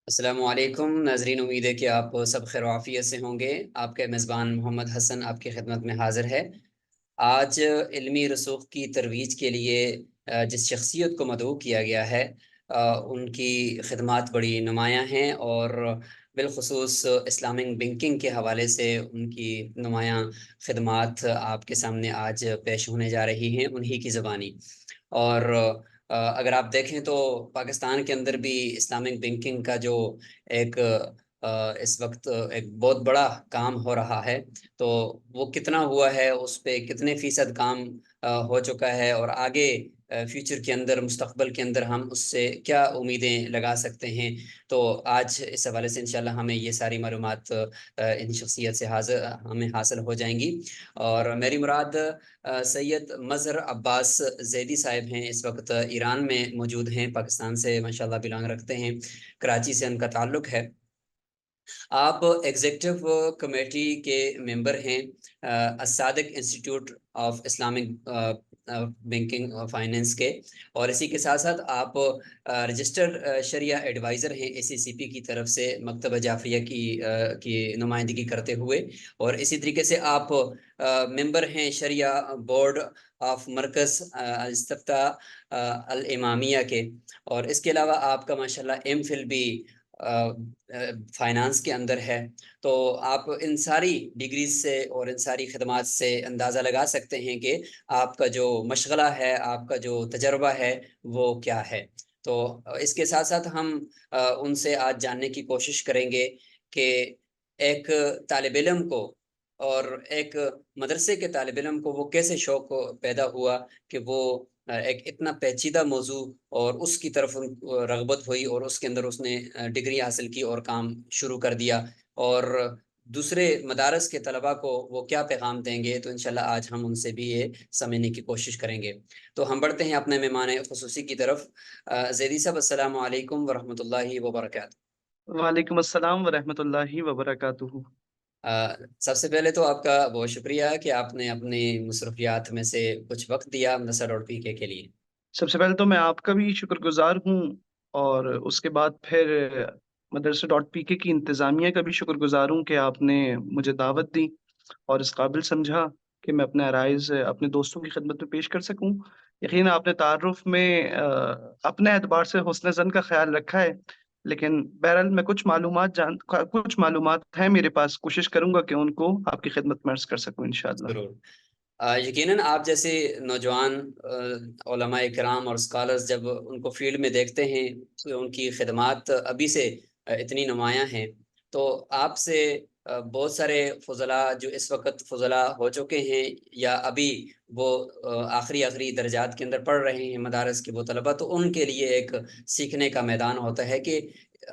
अस्सलामुअलैकुम नाजरीन, उम्मीद है कि आप सब खैर आफियत से होंगे। आपके मेज़बान मोहम्मद हसन आपकी खिदमत में हाज़िर है। आज इल्मी रसूख की तरवीज के लिए जिस शख्सियत को मदऊ किया गया है, उनकी खिदमात बड़ी नुमायाँ हैं और बिलखुसूस इस्लामिक बैंकिंग के हवाले से उनकी नुमायाँ खिदमात आपके सामने आज पेश होने जा रही हैं उन्हीं की ज़बानी। और अगर आप देखें तो पाकिस्तान के अंदर भी इस्लामिक बैंकिंग का जो एक इस वक्त एक बहुत बड़ा काम हो रहा है, तो वो कितना हुआ है, उस पे कितने फीसद काम हो चुका है और आगे फ्यूचर के अंदर, मुस्तकबल के अंदर हम उससे क्या उम्मीदें लगा सकते हैं। तो आज इस हवाले से इंशाल्लाह हमें ये सारी मालूमात इन शख्सियत से हासिल हमें हासिल हो जाएंगी। और मेरी मुराद सैयद मज़हर अब्बास जैदी साहब हैं। इस वक्त ईरान में मौजूद हैं, पाकिस्तान से माशाल्लाह बिलोंग रखते हैं, कराची से उनका ताल्लुक़ है। आप एग्जीक्यूटिव कमेटी के मेंबर हैं Assadiq institute of Islamic banking finance के, और इसी के साथ साथ आप रजिस्टर्ड शरिया एडवाइज़र हैं ACCP की तरफ से मकतब जाफरिया की नुमाइंदगी करते हुए। और इसी तरीके से आप मेंबर हैं शरिया बोर्ड ऑफ मरकज़ इस्तिफ्ता अल इमामिया के। और इसके अलावा आपका माशाल्लाह MPhil भी फाइनेंस के अंदर है। तो आप इन सारी डिग्रीज से और इन सारी खदमात से अंदाज़ा लगा सकते हैं कि आपका जो मशगला है, आपका जो तजर्बा है, वो क्या है। तो इसके साथ साथ हम उनसे आज जानने की कोशिश करेंगे कि एक तालिब इल्म को और एक मदरसे के तालिब इल्म को वो कैसे शौक पैदा हुआ कि वो एक इतना पेचीदा मौजू और उसकी तरफ रगबत हुई और उसके अंदर उसने डिग्री हासिल की और काम शुरू कर दिया। और दूसरे मदारस के तलबा को वो क्या पैगाम देंगे, तो इंशाल्लाह आज हम उनसे भी ये समझने की कोशिश करेंगे। तो हम बढ़ते हैं अपने मेहमान खुसूसी की तरफ। ज़ैदी साहब, अस्सलामु अलैकुम वरहमतुल्लाहि वबरकातुहू। वालेकुम अस्सलाम व रहमतुल्लाहि व बरकातुहू। सबसे पहले तो आपका बहुत शुक्रिया कि आपने अपनी मसरूफियात में से कुछ वक्त दिया नसर और पीके के लिए। सबसे पहले तो मैं आपका भी शुक्रगुज़ार हूँ और उसके बाद फिर मदरसा डॉट पीके की इंतज़ामिया का भी शुक्रगुज़ार हूँ कि आपने मुझे दावत दी और इस काबिल समझा कि मैं अपने अराइज़ अपने दोस्तों की खिदमत में पेश कर सकूँ। यकीनन आपने तारुफ़ में अपने एतबार से हुस्न ज़न का ख़्याल रखा है, लेकिन बहरहाल मैं कुछ मालूमात हैं मेरे पास, कोशिश करूँगा कि उनको आपकी खिदमत में अर्ज़ कर सकूँ इंशाअल्लाह। ज़रूर। यकीनन आप जैसे नौजवान उलमा इकराम और स्कॉलर्स जब उनको फील्ड में देखते हैं तो उनकी खिदमात अभी से इतनी नुमायाँ हैं। तो आपसे बहुत सारे फ़ुज़ला जो इस वक्त फ़ुज़ला हो चुके हैं या अभी वो आखिरी आखिरी दर्जात के अंदर पढ़ रहे हैं मदारस के वो तलबा, तो उनके लिए एक सीखने का मैदान होता है कि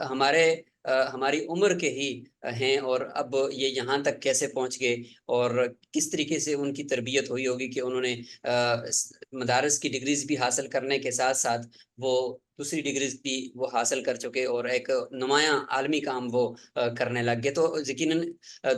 हमारे हमारी उम्र के ही हैं और अब ये यहाँ तक कैसे पहुँच गए और किस तरीके से उनकी तरबियत हुई होगी कि उन्होंने मदारस की डिग्रीज भी हासिल करने के साथ साथ वो दूसरी डिग्रीज भी वो हासिल कर चुके और एक नुमायाँ आलमी काम वो करने लग गए। तो यकीनन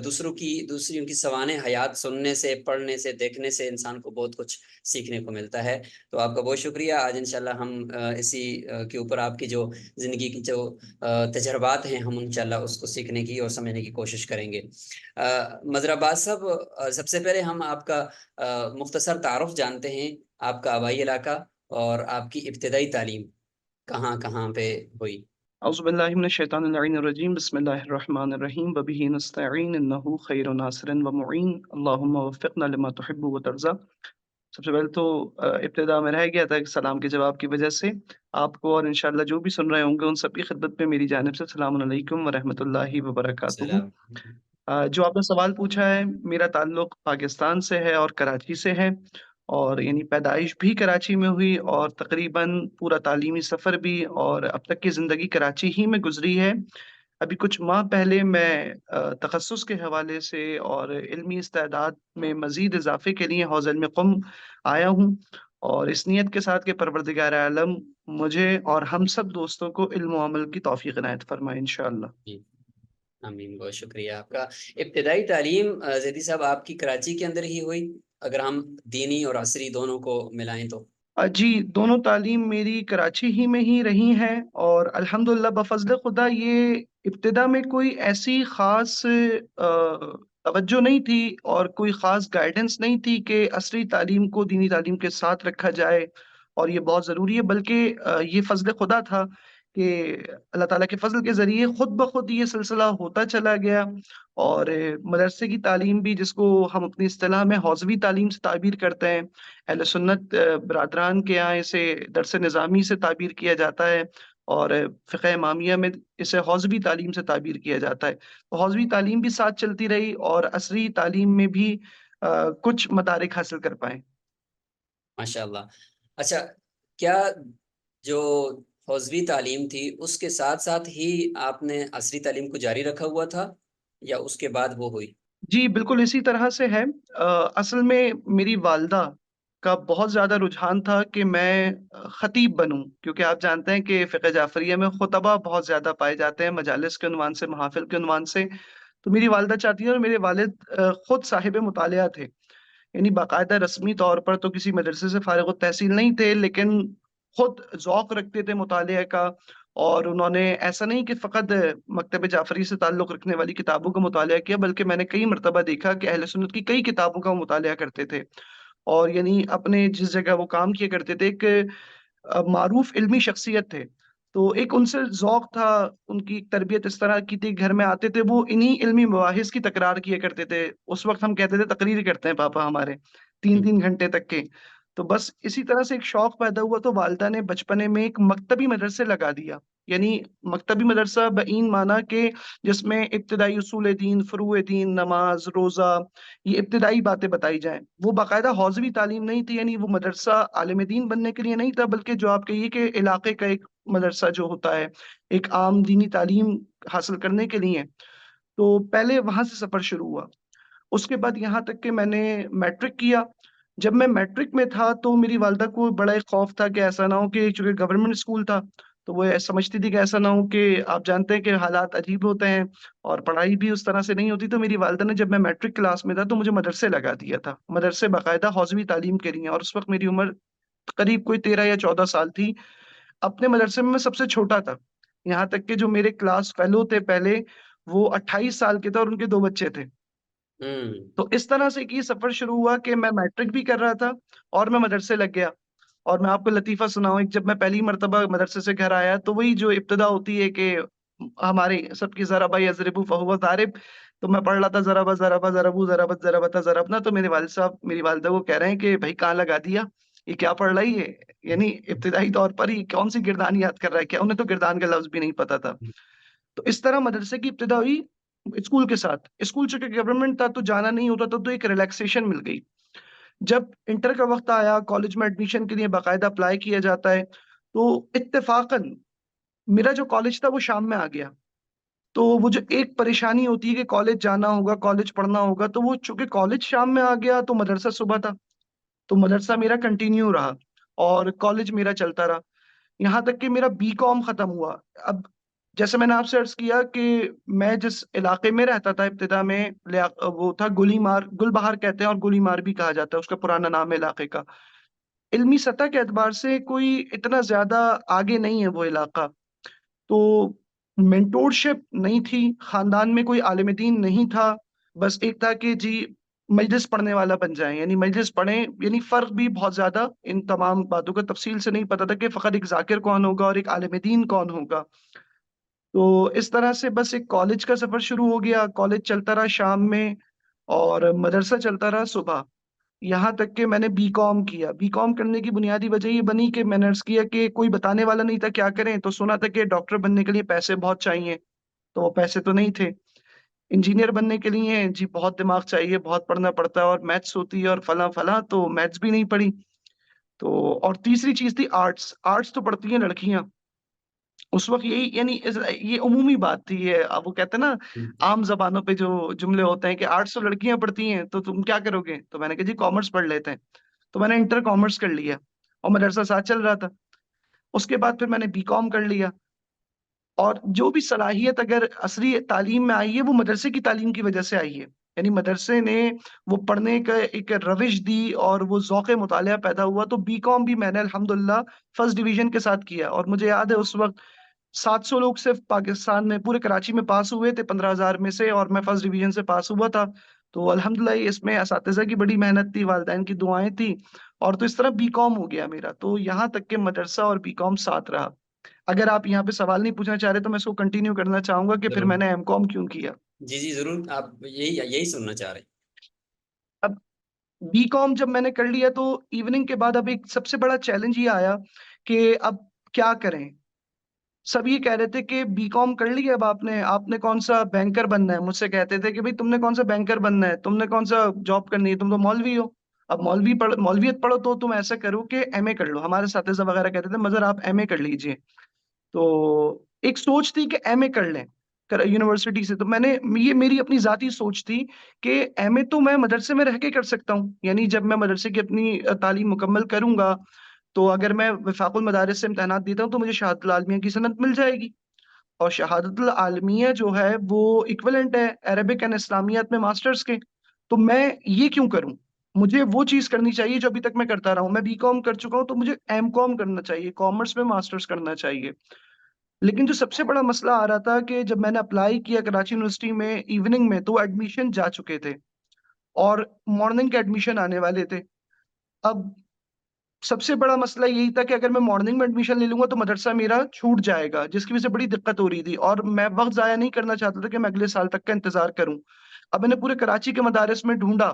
दूसरी उनकी सवाने हयात सुनने से, पढ़ने से, देखने से इंसान को बहुत कुछ सीखने को मिलता है। तो आपका बहुत शुक्रिया। आज इंशाल्लाह हम इसी के ऊपर आपकी जो ज़िंदगी की जो तजर्बात हैं, हम इंशाल्लाह उसको सीखने की और समझने की कोशिश करेंगे। मज़हर अब्बास साहब, सबसे पहले हम आपका मुख्तसर तारुफ जानते हैं, आपका आबाई इलाका और आपकी इब्तदाई तालीम कहाँ कहाँ पे हुई। औज़ु बिल्लाहि मिनश शैतानिर लअीनिर रजीम बिस्मिल्लाहिर रहमानिर रहीम व बिही नस्तईन इन्नहु खैरु नासिरिन व मुईन अल्लाहुम्मा वफ़्फ़िक़ना लिमा तुहिब्बु व तर्ज़ा। सबसे पहले तो इब्तिदा में रह गया था कि सलाम के जवाब की वजह से आपको और इंशाअल्लाह जो भी सुन रहे होंगे उन सब की खिदमत में मेरी जानिब से सलामुन अलैकुम व रहमतुल्लाहि व बरकातुहू। सलाम। जो आपने सवाल पूछा है, मेरा ताल्लुक पाकिस्तान से है और कराची से है और यानी पैदाइश भी कराची में हुई और तकरीबन पूरा तालीमी सफ़र भी और अब तक की ज़िंदगी कराची ही में गुज़री है। अभी कुछ माह पहले मैं तख़स्सुस के हवाले से और इल्मी इस्तेदाद में मज़ीद इज़ाफ़े के लिए हौज़ इल्म क़ुम आया हूँ और इस नियत के साथ कि परवरदिगार आलम मुझे और हम सब दोस्तों को इल्म व अमल की तौफ़ीक़ इनायत फ़रमाए इंशाअल्लाह। जी, आमीन, बहुत शुक्रिया आपका। इब्तदाई तालीम ज़ैदी साहब आपकी कराची के अंदर ही हुई, अगर हम दीनी और असरी दोनों को मिलाएं तो। जी, दोनों तालीम मेरी कराची ही में ही रही हैं और अल्हम्दुलिल्लाह बफ़ज़्ल खुदा ये इब्तिदा में कोई ऐसी ख़ास तवज्जो नहीं थी और कोई ख़ास गाइडेंस नहीं थी कि असरी तालीम को दीनी तालीम के साथ रखा जाए और ये बहुत ज़रूरी है, बल्कि ये फ़ज़्ल खुदा था कि अल्लाह ताला के फ़ज़ल के ज़रिए खुद ब खुद ये सिलसिला होता चला गया और मदरसे की तालीम भी, जिसको हम अपनी इस्तिलाह में हौज़वी तालीम से ताबीर करते हैं, अहले सुन्नत बिरादरान के यहाँ इसे दरस निज़ामी से ताबीर किया जाता है और फ़िक़्ह इमामिया में इसे हौज़वी तालीम से ताबीर किया जाता है। तो हौज़वी तालीम भी साथ चलती रही और असरी तालीम में भी कुछ मदारिक हासिल कर पाए। माशाल्लाह। अच्छा, क्या जो फौजवी तालीम थी उसके साथ साथ ही आपने असरी तालीम को जारी रखा हुआ था या उसके बाद वो हुई? जी, बिल्कुल इसी तरह से है। असल में मेरी वालिदा का बहुत ज़्यादा रुझान था कि मैं ख़तीब बनूँ, क्योंकि आप जानते हैं कि फ़िक़्ह जाफ़रिया में ख़ुतबा बहुत ज़्यादा पाए जाते हैं मजालिस के उन्वान से, महफ़िल के उन्वान से। तो मेरी वालिदा चाहती हैं और मेरे वालिद खुद साहिब मुतालिया थे। यानी बाकायदा रस्मी तौर पर तो किसी मदरसे से फ़ारिग-उत-तहसील नहीं थे, लेकिन खुद ज़ौक़ रखते थे मुतालिया का और उन्होंने ऐसा नहीं कि फ़क़त मकतब जाफ़री से ताल्लुक़ रखने वाली किताबों का मुतालिया किया, बल्कि मैंने कई मर्तबा देखा कि अहले सुन्नत की कई किताबों का वो मुतालिया करते थे। और यानी अपने जिस जगह वो काम किया करते थे, एक मारूफ़ इल्मी शख़्सियत थे। तो एक उनसे ज़ौक़ था, उनकी तरबियत इस तरह की थी, घर में आते थे, वो इन्हीं इल्मी मबाहिस की तकरार किया करते थे। उस वक़्त हम कहते थे तकरीर करते हैं पापा हमारे, हुँ, 3-3 घंटे तक के। तो बस इसी तरह से एक शौक़ पैदा हुआ, तो वालिदा ने बचपने में एक मकतबी मदरसे लगा दिया। यानी मकतबी मदरसा बईन माना कि जिसमें इब्तिदाई उसूल दीन, फ़ुरूए दीन, नमाज़, रोज़ा, ये इब्तिदाई बातें बताई जाएँ। वो बाकायदा हौज़वी तालीम नहीं थी, यानी वो मदरसा आलिम दीन बनने के लिए नहीं था, बल्कि जो आप कहिए कि इलाके का एक मदरसा जो होता है, एक आम दीनी तालीम हासिल करने के लिए। तो पहले वहाँ से सफ़र शुरू हुआ। उसके बाद यहाँ तक कि मैंने मैट्रिक किया। जब मैं मैट्रिक में था तो मेरी वालिदा को बड़ा एक खौफ़ था कि ऐसा ना हो कि, चूँकि गवर्नमेंट स्कूल था, तो वो ये समझती थी कि ऐसा ना हो कि, आप जानते हैं कि हालात अजीब होते हैं और पढ़ाई भी उस तरह से नहीं होती। तो मेरी वालिदा ने, जब मैं मैट्रिक क्लास में था, तो मुझे मदरसे लगा दिया था। मदरसे बाकायदा हौज़वी तालीम के लिए, और उस वक़्त मेरी उम्र करीब कोई 13 या 14 साल थी। अपने मदरसे में मैं सबसे छोटा था। यहाँ तक कि जो मेरे क्लास फेलो थे पहले, वो 28 साल के थे और उनके 2 बच्चे थे। हुँ, तो इस तरह से एक ये सफ़र शुरू हुआ कि मैं मैट्रिक भी कर रहा था और मैं मदरसे लग गया। और मैं आपको लतीफ़ा सुनाऊँ, एक जब मैं पहली मर्तबा मदरसे से घर आया, तो वही जो इब्तिदा होती है कि हमारे सबकी ज़रबा यज़रिबु फ़हुव ज़ारिब, तो मैं पढ़ रहा था ज़रबा ज़रबा ज़रबू ज़रबत ज़रबता ज़रबना, तो मेरे वालिद साहब मेरी वालिदा को कह रहे हैं कि भई कहाँ लगा दिया? ये क्या पढ़ रहा है ये? यानी इब्तिदाई तौर पर ही कौन-सी गिरदान याद कर रहा है क्या? उन्हें तो गिरदान का लफ़्ज़ भी नहीं पता था। हुँ, तो इस तरह मदरसे की इब्तिदा हुई स्कूल के साथ। स्कूल चूँकि गवर्नमेंट था तो जाना नहीं होता था, तो एक रिलैक्सेशन मिल गई। जब इंटर का वक़्त आया, कॉलेज में एडमिशन के लिए बाकायदा अप्लाई किया जाता है, तो इत्तेफ़ाक़न मेरा जो कॉलेज था वो शाम में आ गया। तो वो जो एक परेशानी होती है कि कॉलेज जाना होगा, कॉलेज पढ़ना होगा, तो वो चूँकि कॉलेज शाम में आ गया तो मदरसा सुबह था। तो मदरसा मेरा कंटिन्यू रहा और कॉलेज मेरा चलता रहा। यहाँ तक कि मेरा बीकॉम खत्म हुआ। अब जैसे मैंने आपसे अर्ज़ किया कि मैं जिस इलाके में रहता था इब्तिदा में, वो था गुलीमार, गुलबहार कहते हैं और गुलीमार भी कहा जाता है, उसका पुराना नाम है इलाके का। इल्मी सतह के एतबार से कोई इतना ज़्यादा आगे नहीं है वो इलाका। तो मेंटोरशिप नहीं थी, ख़ानदान में कोई आलिम दीन नहीं था। बस एक था कि जी मजलिस पढ़ने वाला बन जाएँ, यानी मजलिस पढ़ें, यानी फ़र्क भी बहुत ज़्यादा इन तमाम बातों का तफ़सील से नहीं पता था कि फ़क़त एक ज़ाकिर कौन होगा और एक आलिम दीन कौन होगा। तो इस तरह से बस एक कॉलेज का सफ़र शुरू हो गया, कॉलेज चलता रहा शाम में और मदरसा चलता रहा सुबह। यहाँ तक कि मैंने बीकॉम किया। बीकॉम करने की बुनियादी वजह ये बनी कि मैंने अर्ज़ किया कि कोई बताने वाला नहीं था क्या करें, तो सुना था कि डॉक्टर बनने के लिए पैसे बहुत चाहिए, तो वो पैसे तो नहीं थे। इंजीनियर बनने के लिए जी बहुत दिमाग चाहिए, बहुत पढ़ना पड़ता है और मैथ्स होती है और फलाँ-फलाँ, तो मैथ्स भी नहीं पढ़ी। तो और तीसरी चीज़ थी आर्ट्स, आर्ट्स तो पढ़ती हैं लड़कियाँ। उस वक़्त यही, यानी ये उमूमी बात थी, ये वो कहते हैं ना, हुँ, आम ज़बानों पे जो जुमले होते हैं कि आर्ट्स तो लड़कियाँ पढ़ती हैं, तो तुम क्या करोगे? तो मैंने कहा जी कॉमर्स पढ़ लेते हैं। तो मैंने इंटर कॉमर्स कर लिया और मदरसा साथ चल रहा था। उसके बाद फिर मैंने बीकॉम कर लिया और जो भी सलाहियत अगर असली तालीम में आई है, वो मदरसे की तालीम की वजह से आई है। यानी मदरसे ने वो पढ़ने का एक रविश दी और वो ज़ौक़ मुतालिया पैदा हुआ। तो बीकॉम भी मैंने अल्हम्दुलिल्लाह फर्स्ट डिवीज़न के साथ किया और मुझे याद है उस वक़्त 700 लोग सिर्फ़ पाकिस्तान में पूरे कराची में पास हुए थे 15,000 में से, और मैं फर्स्ट डिवीज़न से पास हुआ था। तो अल्हम्दुलिल्लाह इसमें असातिज़ा की बड़ी मेहनत थी, वालिदैन की दुआएँ थी, और तो इस तरह बीकॉम हो गया मेरा। तो यहाँ तक के मदरसा और बीकॉम साथ रहा। अगर आप यहाँ पे सवाल नहीं पूछना चाह रहे तो मैं इसको कंटिन्यू करना चाहूँगा कि फिर ज़रूर। मैंने एमकॉम क्यों किया? जी, जी, ज़रूर। आप यही यही सुनना चाह रहे हैं। अब बीकॉम जब मैंने कर लिया तो इवनिंग के बाद अब एक सबसे बड़ा चैलेंज ये आया कि अब क्या करें? सब ये कह रहे थे कि बीकॉम कर ली है अब आपने, आपने कौन-सा बैंकर बनना है? मुझसे कहते थे कि भई तुमने कौन-सा बैंकर बनना है? तुमने कौन-सा जॉब करनी है? तुम तो मौलवी हो। अब मौलवियत पढ़ो तो तुम ऐसा करो कि एमए कर लो। हमारे असातिज़ा वगैरह कहते थे मगर आप एमए कर लीजिए। तो एक सोच थी कि एमए कर लें, कर यूनिवर्सिटी से। तो मैंने ये मेरी अपनी ज़ाती सोच थी कि एमए तो मैं मदरसे में रह के कर सकता हूँ। यानी जब मैं मदरसे की अपनी तालीम मुकम्मल करूँगा, तो अगर मैं वफ़ाक़ुल मदारिस से इम्तिहानात देता हूँ तो मुझे शहादतुल आलमिया की सनद मिल जाएगी। और शहादतुल आलमिया जो है वो इक्विवेलेंट है अरबिक एंड इस्लामियात में मास्टर्स के। तो मैं ये क्यों करूँ? मुझे वो चीज़ करनी चाहिए जो अभी तक मैं करता रहा हूँ। मैं बीकॉम कर चुका हूँ तो मुझे एमकॉम करना चाहिए, कॉमर्स में मास्टर्स करना चाहिए। लेकिन जो सबसे बड़ा मसला आ रहा था कि जब मैंने अप्लाई किया कराची यूनिवर्सिटी में इवनिंग में, तो एडमिशन जा चुके थे और मॉर्निंग के एडमिशन आने वाले थे। अब सबसे बड़ा मसला यही था कि अगर मैं मॉर्निंग में एडमिशन ले लूँगा तो मदरसा मेरा छूट जाएगा, जिसकी वज़ह से बड़ी दिक्कत हो रही थी और मैं वक़्त ज़ाया नहीं करना चाहता था कि मैं अगले साल तक का इंतज़ार करूँ। अब मैंने पूरे कराची के मदारिस में ढूँढा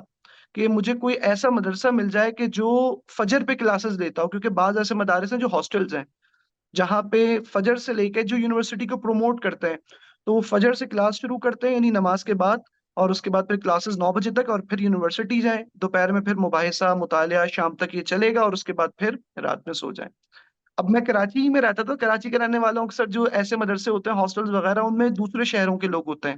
कि मुझे कोई ऐसा मदरसा मिल जाए कि जो फ़जर पे क्लासेस लेता हो, क्योंकि बाज़ ऐसे मदारिस हैं जो हॉस्टल्स हैं। जहाँ पे फ़जर से लेके जो यूनिवर्सिटी को प्रमोट करते हैं, तो वो फ़जर से क्लास शुरू करते हैं यानी नमाज़ के बाद, और उसके बाद फिर क्लासेस 9 बजे तक और फिर यूनिवर्सिटी जाएँ। दोपहर में फिर मुबाहिसा, मुतालिया शाम तक ये चलेगा और उसके बाद फिर रात में सो जाएँ। अब मैं कराची ही में रहता था, कराची के रहने वालों अक्सर जो ऐसे मदरसे होते हैं, हॉस्टल्स वगैरह, उनमें दूसरे शहरों के लोग होते हैं।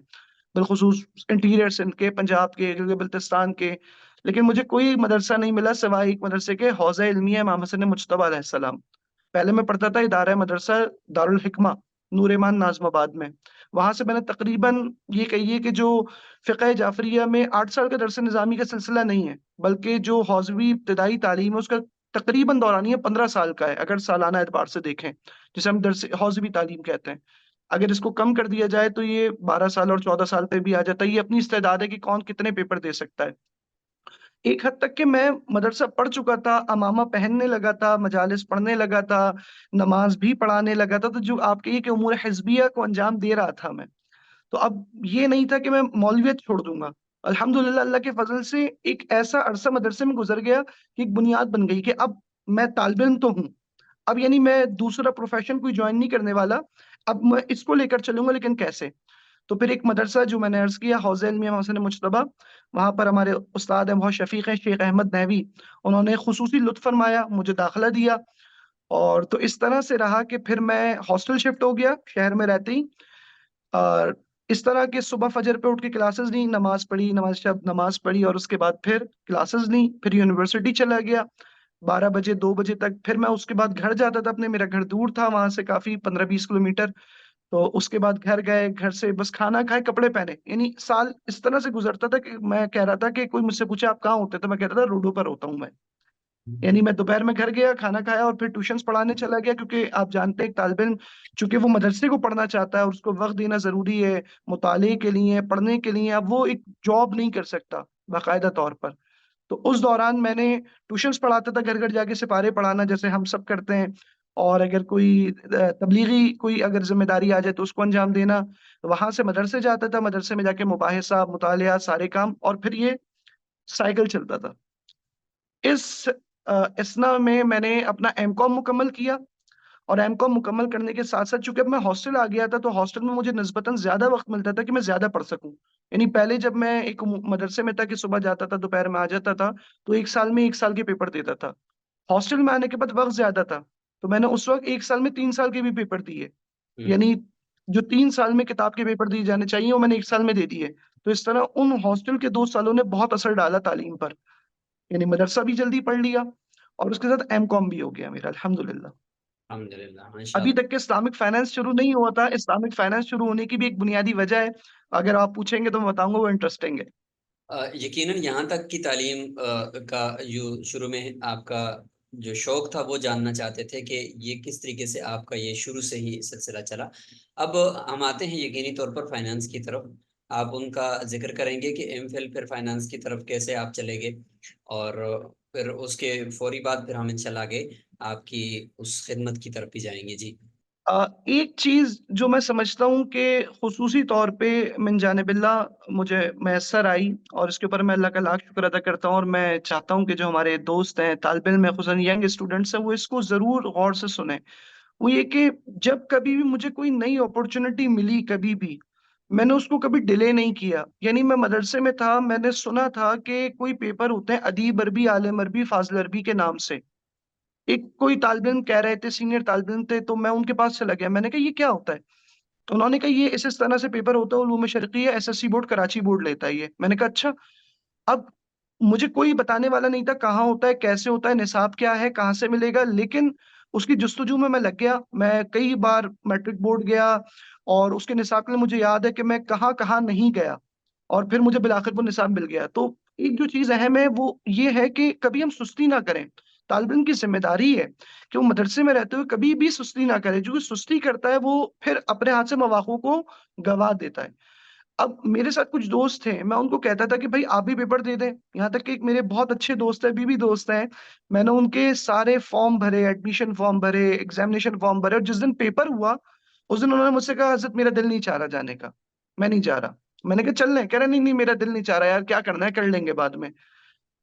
बिलख़ुसूस इंटीरियर सिंध के, पंजाब के, गिलगित-बल्तिस्तान के। लेकिन मुझे कोई मदरसा नहीं मिला सिवाय एक मदरसे के, हौज़ा इल्मिया इमाम हसन मुज्तबा अलैहिस्सलाम। पहले मैं पढ़ता था इदारा मदरसा दारुल हिकमा, नूर-ए-मान नाज़िमाबाद में। वहाँ से मैंने तकरीबन ये कहिए कि जो फ़िक़्ह जाफ़रिया में 8 साल का दरस निज़ामी का सिलसिला नहीं है, बल्कि जो हौज़वी इब्तिदाई तालीम है उसका तकरीबन दौरानिया 15 साल का है, अगर सालाना एतबार से देखें, जिसे हम दरस हौज़वी तालीम कहते हैं। अगर इसको कम कर दिया जाए तो ये 12 साल और 14 साल पे भी आ जाता है। ये अपनी इस्तेदाद है कि कौन कितने पेपर दे सकता है। एक हद तक कि मैं मदरसा पढ़ चुका था, अमामा पहनने लगा था, मजालिस पढ़ने लगा था, नमाज़ भी पढ़ाने लगा था, तो जो आप कहिए कि उमूर हिज़्बिया को अंजाम दे रहा था मैं। तो अब ये नहीं था कि मैं मौलवियत छोड़ दूँगा। अल्हम्दुलिल्लाह अल्लाह के फ़ज़ल से एक ऐसा अरसा मदरसे में गुज़र गया कि एक बुनियाद बन गई कि अब मैं तालिब इल्म तो हूँ। अब यानी मैं दूसरा प्रोफ़ेशन कोई जॉइन नहीं करने वाला, अब मैं इसको लेकर चलूँगा, लेकिन कैसे? तो फिर एक मदरसा जो मैंने अर्ज़ किया हौज़ा इल्मिया मोहसिन मुज्तबा, वहाँ पर हमारे उस्ताद हैं, बहुत शफ़ीक़ हैं, शेख अहमद नहवी। उन्होंने ख़ुसूसी लुत्फ़ फ़रमाया, मुझे दाखिला दिया और तो इस तरह से रहा कि फिर मैं हॉस्टल शिफ्ट हो गया शहर में रहते ही। और इस तरह के सुबह फ़जर पे उठ के क्लासेस ली, नमाज़ पढ़ी, नमाज़ पढ़ी और उसके बाद फिर क्लासेस ली, फिर यूनिवर्सिटी चला गया। 12 बजे, 2 बजे तक, फिर मैं उसके बाद घर जाता था अपने, मेरा घर दूर था वहाँ से काफ़ी 15-20 किलोमीटर। तो उसके बाद घर गए, घर से बस खाना खाए, कपड़े पहने, यानी साल इस तरह से गुज़रता था कि मैं कह रहा था कि कोई मुझसे पूछे आप कहाँ होते? तो मैं कहता था रोडों पर होता हूँ मैं। यानी मैं दोपहर में घर गया, खाना खाया और फिर ट्यूशन्स पढ़ाने चला गया, क्योंकि आप जानते हैं एक तालिब इल्म चूँकि वो मदरसे को पढ़ना चाहता है और उसको वक़्त देना ज़रूरी है, मुताले के लिए, पढ़ने के लिए, अब वो एक जॉब नहीं कर सकता बाकायदा तौर पर। तो उस दौरान मैंने ट्यूशन्स पढ़ाता था, घर-घर जाके सिपारे पढ़ाना जैसे हम सब करते हैं, और अगर कोई तबलीगी कोई अगर ज़िम्मेदारी आ जाए तो उसको अंजाम देना। वहाँ से मदरसे जाता था, मदरसे में जाके मुबाहिसा, मुतालिया सारे काम, और फिर ये साइकिल चलता था। इस इस्ना में मैंने अपना एमकॉम मुकम्मल किया और एमकॉम मुकम्मल करने के साथ-साथ चूँकि अब मैं हॉस्टल आ गया था, तो हॉस्टल में मुझे निस्बतन ज़्यादा वक़्त मिलता था कि मैं ज़्यादा पढ़ सकूँ। यानी पहले जब मैं एक मदरसे में था कि सुबह जाता था, दोपहर में आ जाता था, तो 1 साल में 1 साल के पेपर देता था। हॉस्टल में आने के बाद वक़्त ज़्यादा था, तो मैंने उस वक़्त 1 साल में 3 साल के भी पेपर दिए। हुँ। यानी जो 3 साल में किताब के पेपर दिए जाने चाहिए, वो मैंने 1 साल में दे दिए। तो इस तरह उन हॉस्टल के 2 सालों ने बहुत असर डाला तालीम पर। यानी मदरसा भी जल्दी पढ़ लिया और उसके साथ एमकॉम भी हो गया मेरा अल्हम्दुलिल्लाह। अल्हम्दुलिल्लाह, अभी माशाअल्लाह। तक के इस्लामिक फाइनेंस शुरू नहीं हुआ था। इस्लामिक फाइनेंस शुरू होने की भी एक बुनियादी वजह है। अगर आप पूछेंगे तो मैं बताऊँगा, वो इंटरेस्टिंग है। यकीनन यहाँ तक की तालीम का जो शुरू में आपका जो शौक था वो जानना चाहते थे कि ये किस तरीके से आपका ये शुरू से ही सिलसिला चला। अब हम आते हैं यकीनी तौर पर फाइनेंस की तरफ। आप उनका जिक्र करेंगे कि एमफिल फिर फाइनेंस की तरफ कैसे आप चले गए, और फिर उसके फौरी बाद फिर हम इंशाल्लाह आगे आपकी उस खिदमत की तरफ भी जाएंगे जी। एक चीज़ जो मैं समझता हूँ कि ख़ुसूसी तौर पे मिन जानिबिल्लाह मुझे मैसर आई, और इसके ऊपर मैं अल्लाह का लाख शुक्र अदा करता हूँ, और मैं चाहता हूँ कि जो हमारे दोस्त हैं, तालिब इल्म हैं, ख़ुसूसन यंग स्टूडेंट्स हैं, वो इसको ज़रूर गौर से सुनें। वो ये कि जब कभी भी मुझे कोई नई अपॉर्च्युनिटी मिली कभी भी, मैंने उसको कभी डिले नहीं किया। यानी मैं मदरसे में था, मैंने सुना था कि कोई पेपर होते हैं अदीब अरबी, आलिम अरबी, फ़ाज़िल अरबी के नाम से। एक कोई तालिब इल्म कह रहे थे, सीनियर तालिब इल्म थे, तो मैं उनके पास चला गया। मैंने कहा ये क्या होता है? तो उन्होंने कहा ये इस तरह से पेपर होता है, उलूम शर्क़िय्या एसएससी बोर्ड कराची बोर्ड लेता है ये। मैंने कहा अच्छा। अब मुझे कोई बताने वाला नहीं था कहाँ होता है, कैसे होता है, निसाब क्या है, कहाँ से मिलेगा, लेकिन उसकी जुस्तजू में मैं लग गया। मैं कई बार मैट्रिक बोर्ड गया, और उसके निसाब के लिए मुझे याद है कि मैं कहाँ-कहाँ नहीं गया, और फिर मुझे बिलाखिर वो निसाब मिल गया। तो एक जो चीज़ अहम है वो ये है कि कभी हम सुस्ती ना करें। तालिब इल्म की ज़िम्मेदारी है कि वो मदरसे में रहते हुए कभी भी सुस्ती ना करे। जो सुस्ती करता है वो फिर अपने हाथ से मवाक़ों को गँवा देता है। अब मेरे साथ कुछ दोस्त थे, मैं उनको कहता था कि भई आप भी पेपर दे दें। यहाँ तक कि एक मेरे बहुत अच्छे दोस्त हैं, अभी भी दोस्त हैं। मैंने उनके सारे फॉर्म भरे, एडमिशन फॉर्म भरे, एग्ज़ामिनेशन फॉर्म भरे, और जिस दिन पेपर हुआ, उस दिन उन्होंने मुझसे कहा, "हज़रत मेरा दिल नहीं चाह रहा जाने का, मैं नहीं जा रहा।" मैंने कहा चल लें? कह रहा, "नहीं, नहीं मेरा दिल नहीं चाह रहा यार, क्या करना है कर लेंगे बाद में।"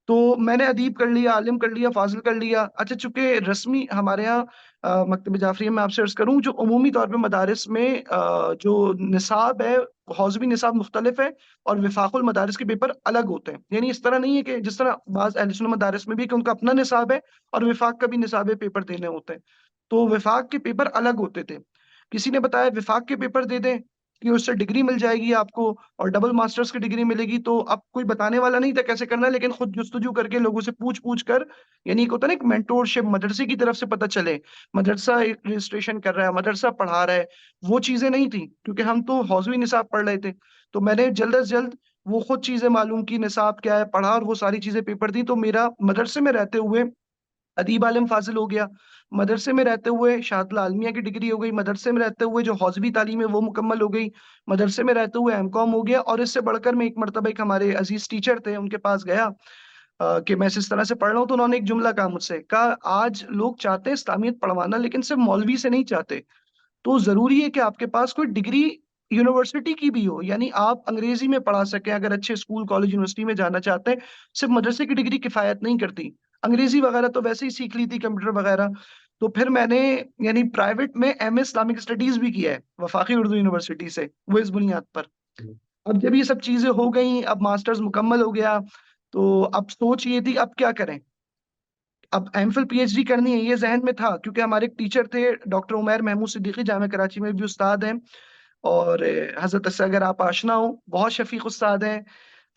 तो मैंने अदीब कर लिया, आलिम कर लिया, फ़ाज़िल कर लिया। अच्छा, चूँकि रस्मी हमारे यहाँ मकतब जाफ़रिया में आपसे अर्ज़ करूँ, जो उमूमी तौर पे मदारिस में जो निसाब है, हौज़वी निसाब मुख्तलिफ है, और विफ़ाक़ुल मदारिस के पेपर अलग होते हैं। यानी इस तरह नहीं है कि जिस तरह बाज़ अहले सुन्नत मदारिस में भी कि उनका अपना निसाब है, और विफ़ाक़ का भी निसाब है, पेपर देने होते हैं। तो विफ़ाक़ के पेपर अलग होते थे। किसी ने बताया विफ़ाक़ के पेपर दे दें, कि उससे डिग्री मिल जाएगी आपको, और डबल मास्टर्स की डिग्री मिलेगी। तो अब कोई बताने वाला नहीं था कैसे करना है, लेकिन खुद जुस्तजू करके लोगों से पूछ-पूछ कर, यानी एक होता है ना एक मेंटोरशिप मदरसे की तरफ से पता चले, मदरसा एक रजिस्ट्रेशन कर रहा है, मदरसा पढ़ा रहा है, वो चीज़ें नहीं थी, क्योंकि हम तो हौज़वी निसाब पढ़ रहे थे। तो मैंने जल्द से जल्द वो खुद चीज़ें मालूम की, निसाब क्या है, पढ़ा, और वो सारी चीज़ें पेपर दी। तो मेरा मदरसे में रहते हुए अदीब आलिम फ़ाज़िल हो गया, मदरसे में रहते हुए शहादतुल आलमिया की डिग्री हो गई, मदरसे में रहते हुए जो हौज़वी तालीम है वो मुकम्मल हो गई, मदरसे में रहते हुए एमकॉम हो गया, और इससे बढ़कर मैं एक मर्तबा एक हमारे अज़ीज़ टीचर थे, उनके पास गया कि मैं इस तरह से पढ़ रहा हूँ, तो उन्होंने एक जुमला कहा मुझसे, कहा आज लोग चाहते हैं इस्लामियत पढ़वाना, लेकिन सिर्फ़ मौलवी से नहीं चाहते। तो ज़रूरी है कि आपके पास कोई डिग्री यूनिवर्सिटी की भी हो, यानी आप अंग्रेज़ी में पढ़ा सकें, अगर अच्छे स्कूल, कॉलेज, यूनिवर्सिटी में जाना चाहते हैं, सिर्फ़ मदरसे की डिग्री किफ़ायत नहीं करती। अंग्रेज़ी वगैरह तो वैसे ही सीख ली थी, कंप्यूटर वगैरह। तो फिर मैंने यानी प्राइवेट में एमए इस्लामिक स्टडीज़ भी किया है, वफ़ाक़ी उर्दू यूनिवर्सिटी से, वो इस बुनियाद पर। अब जब ये सब चीज़ें हो गईं, अब मास्टर्स मुकम्मल हो गया, तो अब सोच ये थी अब क्या करें? अब एमफिल पीएचडी करनी है, ये ज़हन में था, क्योंकि हमारे एक टीचर थे डॉक्टर उमैर महमूद सिद्दीकी, जामिया कराची में भी उस्ताद हैं, और हज़रत से अगर आप आशना हो, बहुत शफ़ीक़ उस्ताद हैं।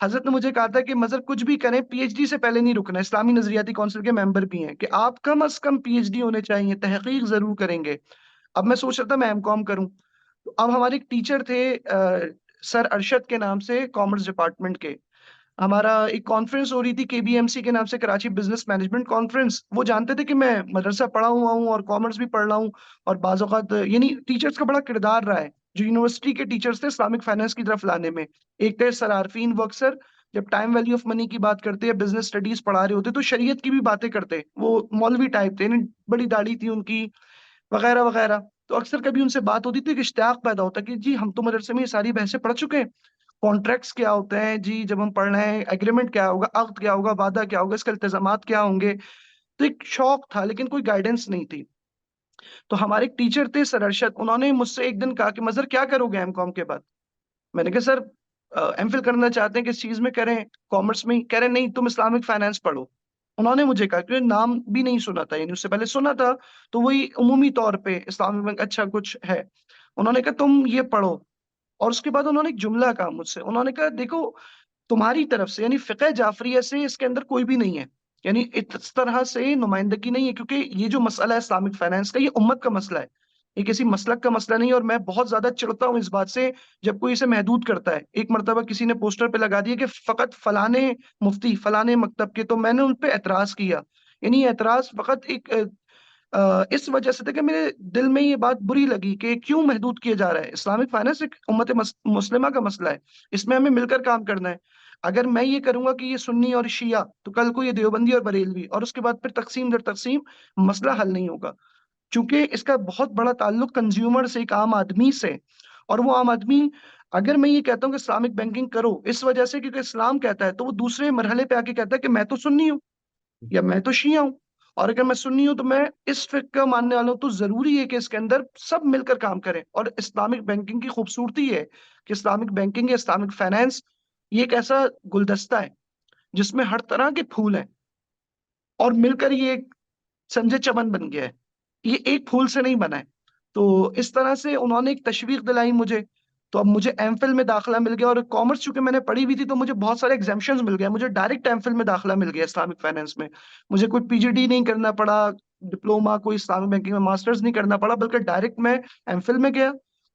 हज़रत ने मुझे कहा था कि मज़हर कुछ भी करें, पीएचडी से पहले नहीं रुकना है, इस्लामी नज़रियाती काउंसिल के मेंबर भी हैं, कि आप कम अज़ कम पीएचडी होने चाहिए, तहक़ीक़ ज़रूर करेंगे। अब मैं सोच रहा था मैं एमकॉम करूँ। तो अब हमारे एक टीचर थे सर अरशद के नाम से, कॉमर्स डिपार्टमेंट के। हमारा एक कॉन्फ्रेंस हो रही थी केबीएमसी के नाम से, कराची बिज़नेस मैनेजमेंट कॉन्फ्रेंस। वो जानते थे कि मैं मदरसा पढ़ा हुआ हूँ और कॉमर्स भी पढ़ रहा हूँ, और बाज़ औक़ात यानी टीचर्स का बड़ा किरदार रहा है, जो यूनिवर्सिटी के टीचर्स थे इस्लामिक फाइनेंस की तरफ लाने में। एक थे सर आरफ़ीन वो अक्सर जब टाइम वैल्यू ऑफ मनी की बात करते हैं, बिज़नेस स्टडीज़ पढ़ा रहे होते, तो शरीयत की भी बातें करते। वो मौलवी टाइप थे, यानी बड़ी दाढ़ी थी उनकी, वग़ैरह-वग़ैरह। तो अक्सर कभी उनसे बात होती थी, एक इश्तियाक पैदा होता कि जी हम तो मदरसे में ये सारी बहसें पढ़ चुके हैं। कॉन्ट्रैक्ट्स क्या होते हैं जी, जब हम पढ़ रहे हैं, एग्रीमेंट क्या होगा, अक़्द क्या होगा, वादा क्या होगा, इसके इल्तिज़ामात क्या होंगे? तो एक शौक था, लेकिन कोई गाइडेंस नहीं थी। तो हमारे एक टीचर थे सर अरशद, उन्होंने मुझसे एक दिन कहा कि मज़हर क्या करोगे एमकॉम के बाद? मैंने कहा सर एमफ़िल करना चाहते हैं, किस चीज़ में करें? कॉमर्स में ही? कह रहे नहीं तुम इस्लामिक फाइनेंस पढ़ो। उन्होंने मुझे कहा, क्योंकि नाम भी नहीं सुना था, यानी उससे पहले सुना था, तो वही उमूमी तौर पे इस्लामिक बैंक अच्छा कुछ है। उन्होंने कहा तुम ये पढ़ो, और उसके बाद उन्होंने एक जुमला कहा मुझसे, उन्होंने कहा देखो तुम्हारी तरफ से यानी फ़िक़्ह जाफ़रिया से इसके अंदर कोई भी नहीं है। यानी इस तरह से नुमाइंदगी नहीं है, क्योंकि ये जो मसला है इस्लामिक फाइनेंस का, ये उम्मत का मसला है। ये किसी मसलक का मसला नहीं है। और मैं बहुत ज्यादा चिढ़ता हूँ इस बात से जब कोई इसे महदूद करता है। एक मर्तबा किसी ने पोस्टर पे लगा दिया कि फकत फलाने मुफ्ती फलाने मकतब के, तो मैंने उन पे एतराज किया। यानी ये एतराज फकत एक इस वजह से था कि मेरे दिल में ये बात बुरी लगी कि क्यों महदूद किया जा रहा है। इस्लामिक फाइनेंस एक उम्मत मुस्लिमा का मसला है, इसमें हमें मिलकर काम करना है। अगर मैं ये करूंगा कि ये सुन्नी और शिया, तो कल को ये देवबंदी और बरेलवी, और उसके बाद फिर तकसीम दर तकसीम, मसला हल नहीं होगा। चूंकि इसका बहुत बड़ा ताल्लुक कंज्यूमर से, एक आम आदमी से। और वो आम आदमी, अगर मैं ये कहता हूँ कि इस्लामिक बैंकिंग करो इस वजह से क्योंकि इस्लाम कहता है, तो वो दूसरे मरहले पे आके कहता है कि मैं तो सुन्नी हूँ या मैं तो शिया हूँ। और अगर मैं सुन्नी हूं तो मैं इस फिक्र का मानने वाला हूं, तो जरूरी है कि इसके अंदर सब मिलकर काम करें। और इस्लामिक बैंकिंग की खूबसूरती है कि इस्लामिक बैंकिंग या इस्लामिक फाइनेंस ये एक ऐसा गुलदस्ता है जिसमें हर तरह के फूल हैं, और मिलकर ये एक संजय चमन बन गया है। ये एक फूल से नहीं बना है। तो इस तरह से उन्होंने एक तशवीक दिलाई मुझे। तो अब मुझे एमफिल में दाखिला मिल गया, और कॉमर्स चूंकि मैंने पढ़ी हुई थी, तो मुझे बहुत सारे एग्जाम्पशंस मिल गए, मुझे डायरेक्ट एमफिल में दाखिला मिल गया इस्लामिक फाइनेंस में। मुझे कोई पीजीडी नहीं करना पड़ा, डिप्लोमा कोई इस्लामिक बैंकिंग में मास्टर्स नहीं करना पड़ा, बल्कि डायरेक्ट मैं एमफिल में गया।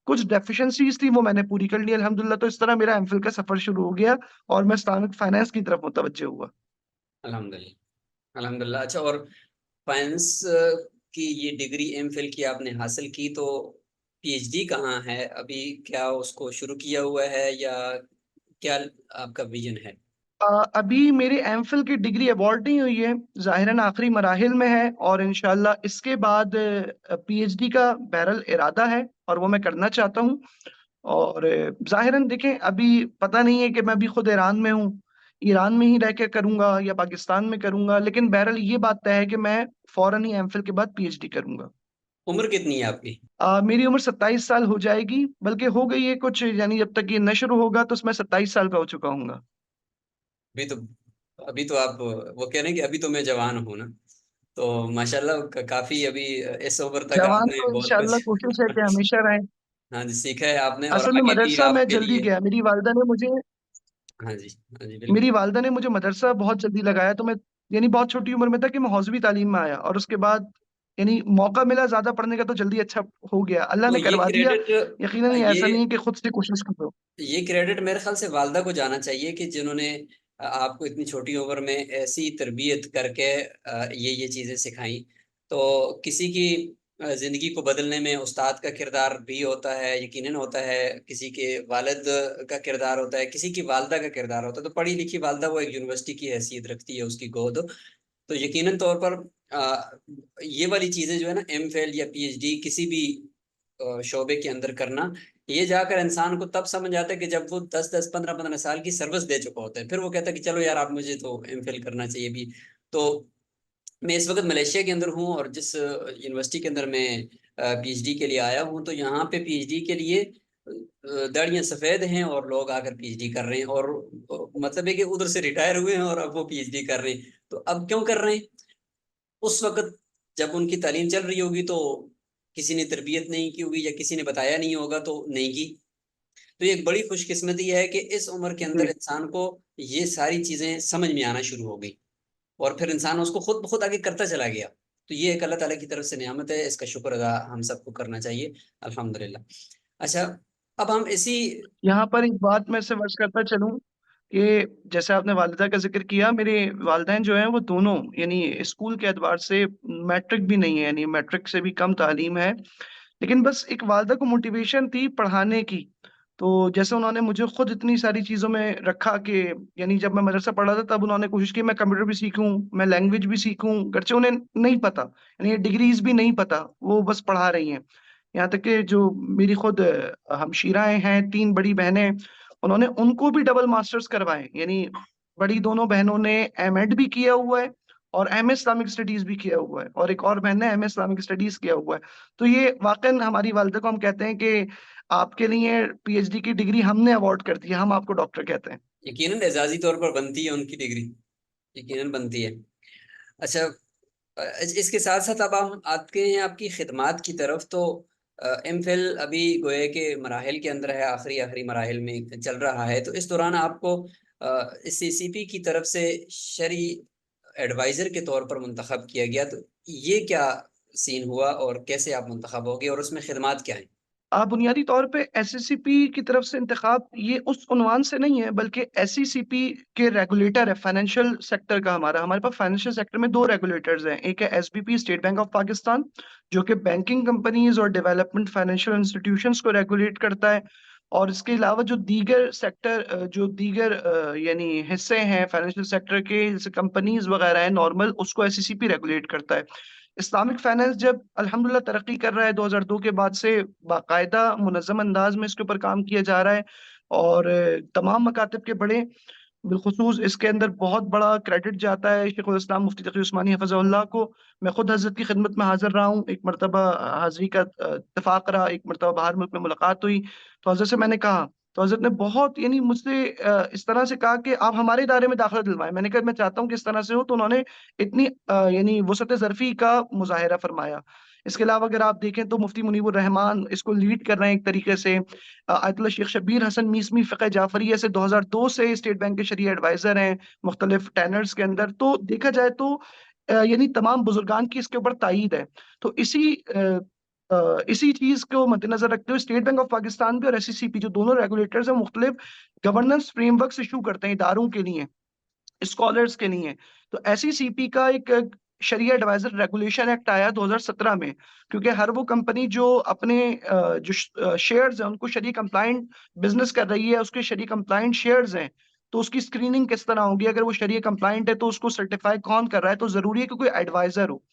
कुछ डेफिशिएंसीज थी वो मैंने पूरी कर ली अल्हम्दुलिल्लाह। तो इस तरह मेरा एमफिल का सफर शुरू हो गया, और मैं इस्लामिक फाइनेंस की तरफ मुतवज्जह हुआ। अल्हम्दुलिल्लाह अल्हम्दुलिल्लाह। अच्छा, और फाइनेंस की ये डिग्री एमफिल की आपने हासिल की, तो पीएचडी कहाँ है अभी? क्या उसको शुरू किया हुआ है, या क्या आपका विजन है? अभी मेरी एमफिल की डिग्री अबॉर्ड नहीं हुई है, जाहिरन आखिरी मराहिल में है, और इंशाल्लाह इसके बाद पीएचडी का बहरल इरादा है, और वो मैं करना चाहता हूँ। और जाहिरन देखें, अभी पता नहीं है कि मैं अभी खुद ईरान में हूँ, ईरान में ही रह के करूंगा या पाकिस्तान में करूंगा, लेकिन बहरल ये बात तय है कि मैं फौरन ही एमफिल के बाद पीएचडी करूंगा। उम्र कितनी है आपकी? मेरी उम्र 27 साल हो जाएगी, बल्कि हो गई है कुछ, यानी जब तक ये नशर होगा तो मैं 27 साल का हो चुका हूँ। अभी तो अभी तो आप वो कह रहे हैं कि अभी तो मैं जवान हूँ ना, तो माशाल्लाह काफी अभी इस उम्र तक जवान आपने तो बहुत इंशाल्लाह कुछ कोशिश है कि हमेशा रहे। हाँ जी, सीखा है आपने, और असल में आगे भी मदरसा मैं आपके जल्दी लिए। गया, हाँ जी, हाँ जी, मेरी बिल्कुल। वालिदा ने मुझे मदरसा बहुत जल्दी लगाया। तो मैं, यानी बहुत छोटी उम्र में था कि मैं हौजवी तालीम में आया, और उसके बाद यानी मौका मिला ज्यादा पढ़ने का, तो जल्दी अच्छा हो गया, अल्लाह तो ने करवा दिया। यकीनन ये ये ऐसा नहीं है कि खुद से कोशिश की तो। ये क्रेडिट मेरे ख्याल से वालदा को जाना चाहिए, कि जिन्होंने आपको इतनी छोटी उम्र में ऐसी तरबियत करके ये चीज़ें सिखाई। तो किसी की जिंदगी को बदलने में उस्ताद का किरदार भी होता है, यकीनन होता है, किसी के वालिद का किरदार होता है, किसी की वालदा का किरदार होता है। तो पढ़ी लिखी वालदा वो एक यूनिवर्सिटी की हैसियत रखती है, उसकी गोद। तो यकीनन तौर पर ये वाली चीज़ें जो है ना, एम फिल या पीएचडी किसी भी शोबे के अंदर करना, ये जाकर इंसान को तब समझ आता है कि जब वो 10-10 15-15 साल की सर्विस दे चुका होता है, फिर वो कहता है कि चलो यार, आप मुझे तो एमफिल करना चाहिए भी। तो मैं इस वक्त मलेशिया के अंदर हूँ, और जिस यूनिवर्सिटी के अंदर मैं पीएचडी के लिए आया हूँ, तो यहाँ पे पीएचडी के लिए दाढ़ियाँ सफ़ेद हैं, और लोग आकर पीएचडी कर रहे हैं, और मतलब है कि उधर से रिटायर हुए हैं और अब वो पीएचडी कर रहे हैं। तो अब क्यों कर रहे हैं? उस वक्त जब उनकी तालीम चल रही होगी, तो किसी ने तरबियत नहीं की होगी, या किसी ने बताया नहीं होगा, तो नहीं की। तो ये एक बड़ी खुशकिस्मती है कि इस उम्र के अंदर जी। इंसान को ये सारी चीजें समझ में आना शुरू हो गई, और फिर इंसान उसको खुद ब खुद आगे करता चला गया। तो ये एक अल्लाह ताला की तरफ से नेमत है, इसका शुक्र अदा हम सबको करना चाहिए, अल्हम्दुलिल्लाह। अच्छा, अब हम इसी। यहाँ पर एक बात मैं से वर्ष करता चलूं कि जैसे आपने वालिदा का जिक्र किया, मेरे वालिदैन जो हैं वो दोनों, यानी स्कूल के एतबार से मैट्रिक भी नहीं है, यानी मैट्रिक से भी कम तालीम है। लेकिन बस एक वालिदा को मोटिवेशन थी पढ़ाने की। तो जैसे उन्होंने मुझे खुद इतनी सारी चीज़ों में रखा कि, यानी जब मैं मदरसा पढ़ा था तब उन्होंने कोशिश की मैं कंप्यूटर भी सीखूं, मैं लैंग्वेज भी सीखूं, गर्चे उन्हें नहीं पता, यानी डिग्रीज भी नहीं पता, वो बस पढ़ा रही हैं। यहाँ तक कि जो मेरी खुद हमशीराएं हैं, 3 बड़ी बहनें, उन्होंने उनको भी डबल मास्टर्स करवाए। यानी बड़ी दोनों बहनों ने एमएड भी किया हुआ है, और एमए इस्लामिक स्टडीज भी किया हुआ है, और एक और बहन ने एमए इस्लामिक स्टडीज किया हुआ है। तो ये वाकई हमारी वालिदा को हम कहते हैं कि आपके लिए पीएचडी की डिग्री हमने अवार्ड कर दी है, हम आपको डॉक्टर कहते हैं। यकीनन एजाजी तौर पर बनती है उनकी डिग्री, यकीनन बनती है। अच्छा, इसके साथ साथ अब हम आते हैं आपकी खिदमात की तरफ। तो एम फिल अभी गोए के मराहल के अंदर है, आखिरी आखिरी मराहल में चल रहा है। तो इस दौरान आपको इस सीसीपी की तरफ से शरी एडवाइज़र के तौर पर मुंतखब किया गया। तो ये क्या सीन हुआ और कैसे आप मुंतखब होगे और उसमें खिदमात क्या हैं? बुनियादी तौर पे एसएससीपी की तरफ से इंतखाब ये उस उन्वान से नहीं है, बल्कि एसईसीपी के रेगुलेटर है फाइनेंशियल सेक्टर का। हमारे पास फाइनेंशियल सेक्टर में 2 रेगुलेटर्स हैं। एक है SBP, state bank of Pakistan, जो कि बैंकिंग कंपनीज और डेवलपमेंट फाइनेंशियल इंस्टीट्यूशंस को रेगुलेट करता है। और इसके अलावा जो दीगर सेक्टर यानी हिस्से हैं फाइनेंशियल सेक्टर के, जैसे कंपनीज वगैरह है नॉर्मल, उसको एसईसीपी रेगुलेट करता है। इस्लामिक फाइनेंस जब अल्हम्दुलिल्लाह तरक्की कर रहा है 2002 के बाद से, बाकायदा मुनज़्ज़म अंदाज में इसके ऊपर काम किया जा रहा है। और तमाम मकातिब के बड़े, बिलख़ुसूस इसके अंदर बहुत बड़ा क्रेडिट जाता है शेखुल इस्लाम मुफ्ती तक़ी उस्मानी हफ़िज़हुल्लाह को। मैं खुद हज़रत की खिदमत में हाज़िर रहा हूँ। एक मरतबा हाज़िरी का इत्तेफ़ाक रहा, एक मरतबा बाहर मुल्क में मुलाकात हुई, तो हज़रत से मैंने कहा, तो हज़रत ने बहुत यानी मुझसे इस तरह से कहा कि आप हमारे इदारे में दाखिला दिलवाएँ। मैंने कहा मैं चाहता हूँ कि इस तरह से हो, तो उन्होंने इतनी यानी वुसअत ज़र्फ़ी का मुज़ाहिरा फ़रमाया। इसके अलावा अगर आप देखें तो मुफ्ती मुनीबुर रहमान इसको लीड कर रहे हैं एक तरीके से। आयतुल्लाह शेख शब्बीर हसन मीसमी फ़िक़्ह जाफ़रिया से 2002 से स्टेट बैंक के शरीय एडवाइज़र हैं, मुख्तलिफ टेनर्स के अंदर। तो देखा जाए तो यानी तमाम बुज़ुर्गान की इसके ऊपर तायीद है। तो इसी चीज़ को मद्देनज़र रखते हुए स्टेट बैंक ऑफ पाकिस्तान भी और एसईसीपी, जो दोनों रेगुलेटर्स हैं, मुख्तलिफ गवर्नेंस फ्रेमवर्क्स इश्यू करते हैं इदारों के लिए, स्कॉलर्स के लिए। तो एसईसीपी का एक शरिया एडवाइजर रेगुलेशन एक्ट आया 2017 में, क्योंकि हर वो कंपनी जो अपने शेयर्स हैं उनको शरिया कंप्लायंट बिजनेस कर रही है, उसके शरिया कंप्लायंट शेयर्स हैं, तो उसकी स्क्रीनिंग किस तरह होगी? अगर वो शरिया कंप्लायंट है तो उसको सर्टिफाई कौन कर रहा है? तो ज़रूरी है कि कोई एडवाइजर हो।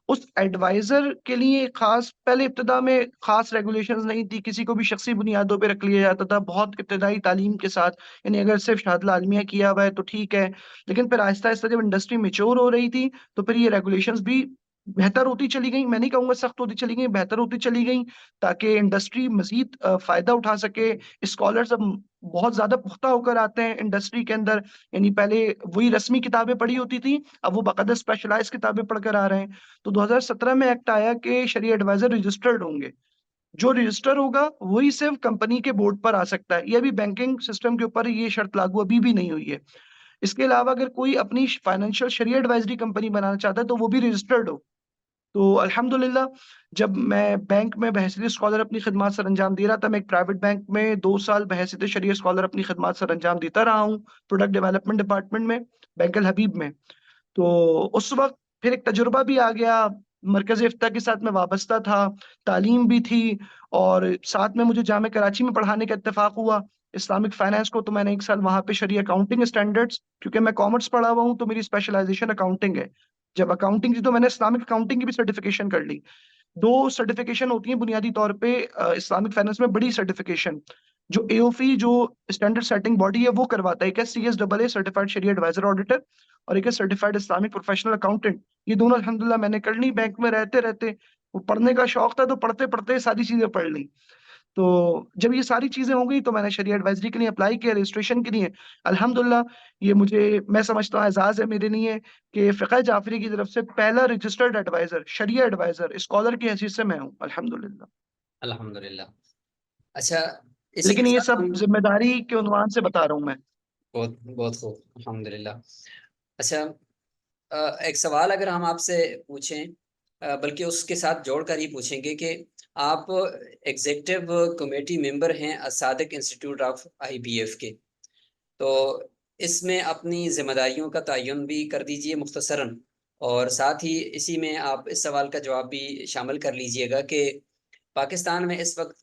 उस एडवाइज़र के लिए ख़ास पहले इब्तिदा में ख़ास रेगुलेशंस नहीं थी, किसी को भी शख़्सी बुनियादों पे रख लिया जाता था, बहुत इब्तिदाई तालीम के साथ। यानी अगर सिर्फ़ शहादत आलमिया किया हुआ है तो ठीक है, लेकिन फिर आहिस्ता-आहिस्ता जब इंडस्ट्री मैच्योर हो रही थी, तो फिर ये रेगुलेशंस भी बेहतर होती चली गईं। मैं नहीं कहूँगा सख़्त होती चली गईं, बेहतर होती चली गईं, ताकि इंडस्ट्री मज़ीद फ़ायदा उठा सके। स्कॉलर्स अब बहुत ज़्यादा पुख्ता होकर आते हैं इंडस्ट्री के अंदर। यानी पहले वही रस्मी किताबें पढ़ी होती थी, अब वो बाकायदा स्पेशलाइज़्ड किताबें पढ़कर आ रहे हैं। तो 2017 में एक्ट आया कि शरिया एडवाइज़र रजिस्टर्ड होंगे। जो रजिस्टर होगा वही सिर्फ़ कंपनी के बोर्ड पर आ सकता है। ये अभी बैंकिंग सिस्टम के ऊपर ये शर्त लागू अभी भी नहीं हुई है। इसके अलावा अगर कोई अपनी फाइनेंशियल शरिया एडवाइज़री कंपनी बनाना चाहता है तो वो भी रजिस्टर्ड हो। तो अल्हम्दुलिल्लाह, जब मैं बैंक में बहैसियत स्कॉलर अपनी खिदमात सरअंजाम दे रहा था, मैं एक प्राइवेट बैंक में 2 साल बहैसियत शरिया स्कॉलर अपनी खिदमात सरअंजाम देता रहा हूँ, प्रोडक्ट डेवलपमेंट डिपार्टमेंट में, बैंक अल हबीब में। तो उस वक़्त फिर एक तजुर्बा भी आ गया, मरकज़ इफ्ता के साथ मैं वाबस्ता था, तालीम भी थी, और साथ में मुझे जामिया कराची में पढ़ाने का इत्तेफ़ाक हुआ। इस्लामिक फाइनेंस को तो मैंने 1 साल वहाँ पे शरिया अकाउंटिंग स्टैंडर्ड्स, क्योंकि मैं कॉमर्स पढ़ा हुआ हूँ, तो मेरी स्पेशलाइज़ेशन अकाउंटिंग है। जब अकाउंटिंग थी तो मैंने इस्लामिक अकाउंटिंग की भी सर्टिफ़िकेशन कर ली। 2 सर्टिफ़िकेशन होती हैं बुनियादी तौर पे इस्लामिक फाइनेंस में, बड़ी सर्टिफ़िकेशन, जो एओफी, जो स्टैंडर्ड सेटिंग बॉडी है, वो करवाता है। एक है सीएसएए सर्टिफाइड शरिया एडवाइज़र ऑडिटर, और एक है सर्टिफाइड इस्लामिक प्रोफेशनल अकाउंटेंट। ये दोनों अल्हम्दुलिल्लाह मैंने कर ली बैंक में रहते-रहते। वो पढ़ने का शौक था तो पढ़ते-पढ़ते सारी चीज़ें पढ़ ली। तो जब ये सारी चीज़ें हो गई तो मैंने शरिया एडवाइज़री के लिए अप्लाई किया, रजिस्ट्रेशन के लिए। अल्हम्दुलिल्लाह, ये मैं समझता हूँ एज़ाज़ है मेरे लिए कि फ़िक़्ह जाफ़री की तरफ से पहला रजिस्टर्ड एडवाइज़र, शरिया एडवाइज़र, स्कॉलर की हैसियत से मैं हूँ, अल्हम्दुलिल्लाह। अल्हम्दुलिल्लाह। अच्छा, इसी लेकिन के ये साथ सब हम ज़िम्मेदारी के उन्वान से बता रहा हूँ मैं। बहुत बहुत खूब, अल्हम्दुलिल्लाह। अच्छा, एक सवाल अगर हम आपसे पूछें, बल्कि उसके साथ जोड़कर ही पूछेंगे कि आप एग्ज़ीक्यूटिव कमेटी मेंबर हैं सादिक इंस्टीट्यूट ऑफ आईबीएफ के। तो इसमें अपनी ज़िम्मेदारियों का तयन भी कर दीजिए मुख्तसरन, और साथ ही इसी में आप इस सवाल का जवाब भी शामिल कर लीजिएगा कि पाकिस्तान में इस वक़्त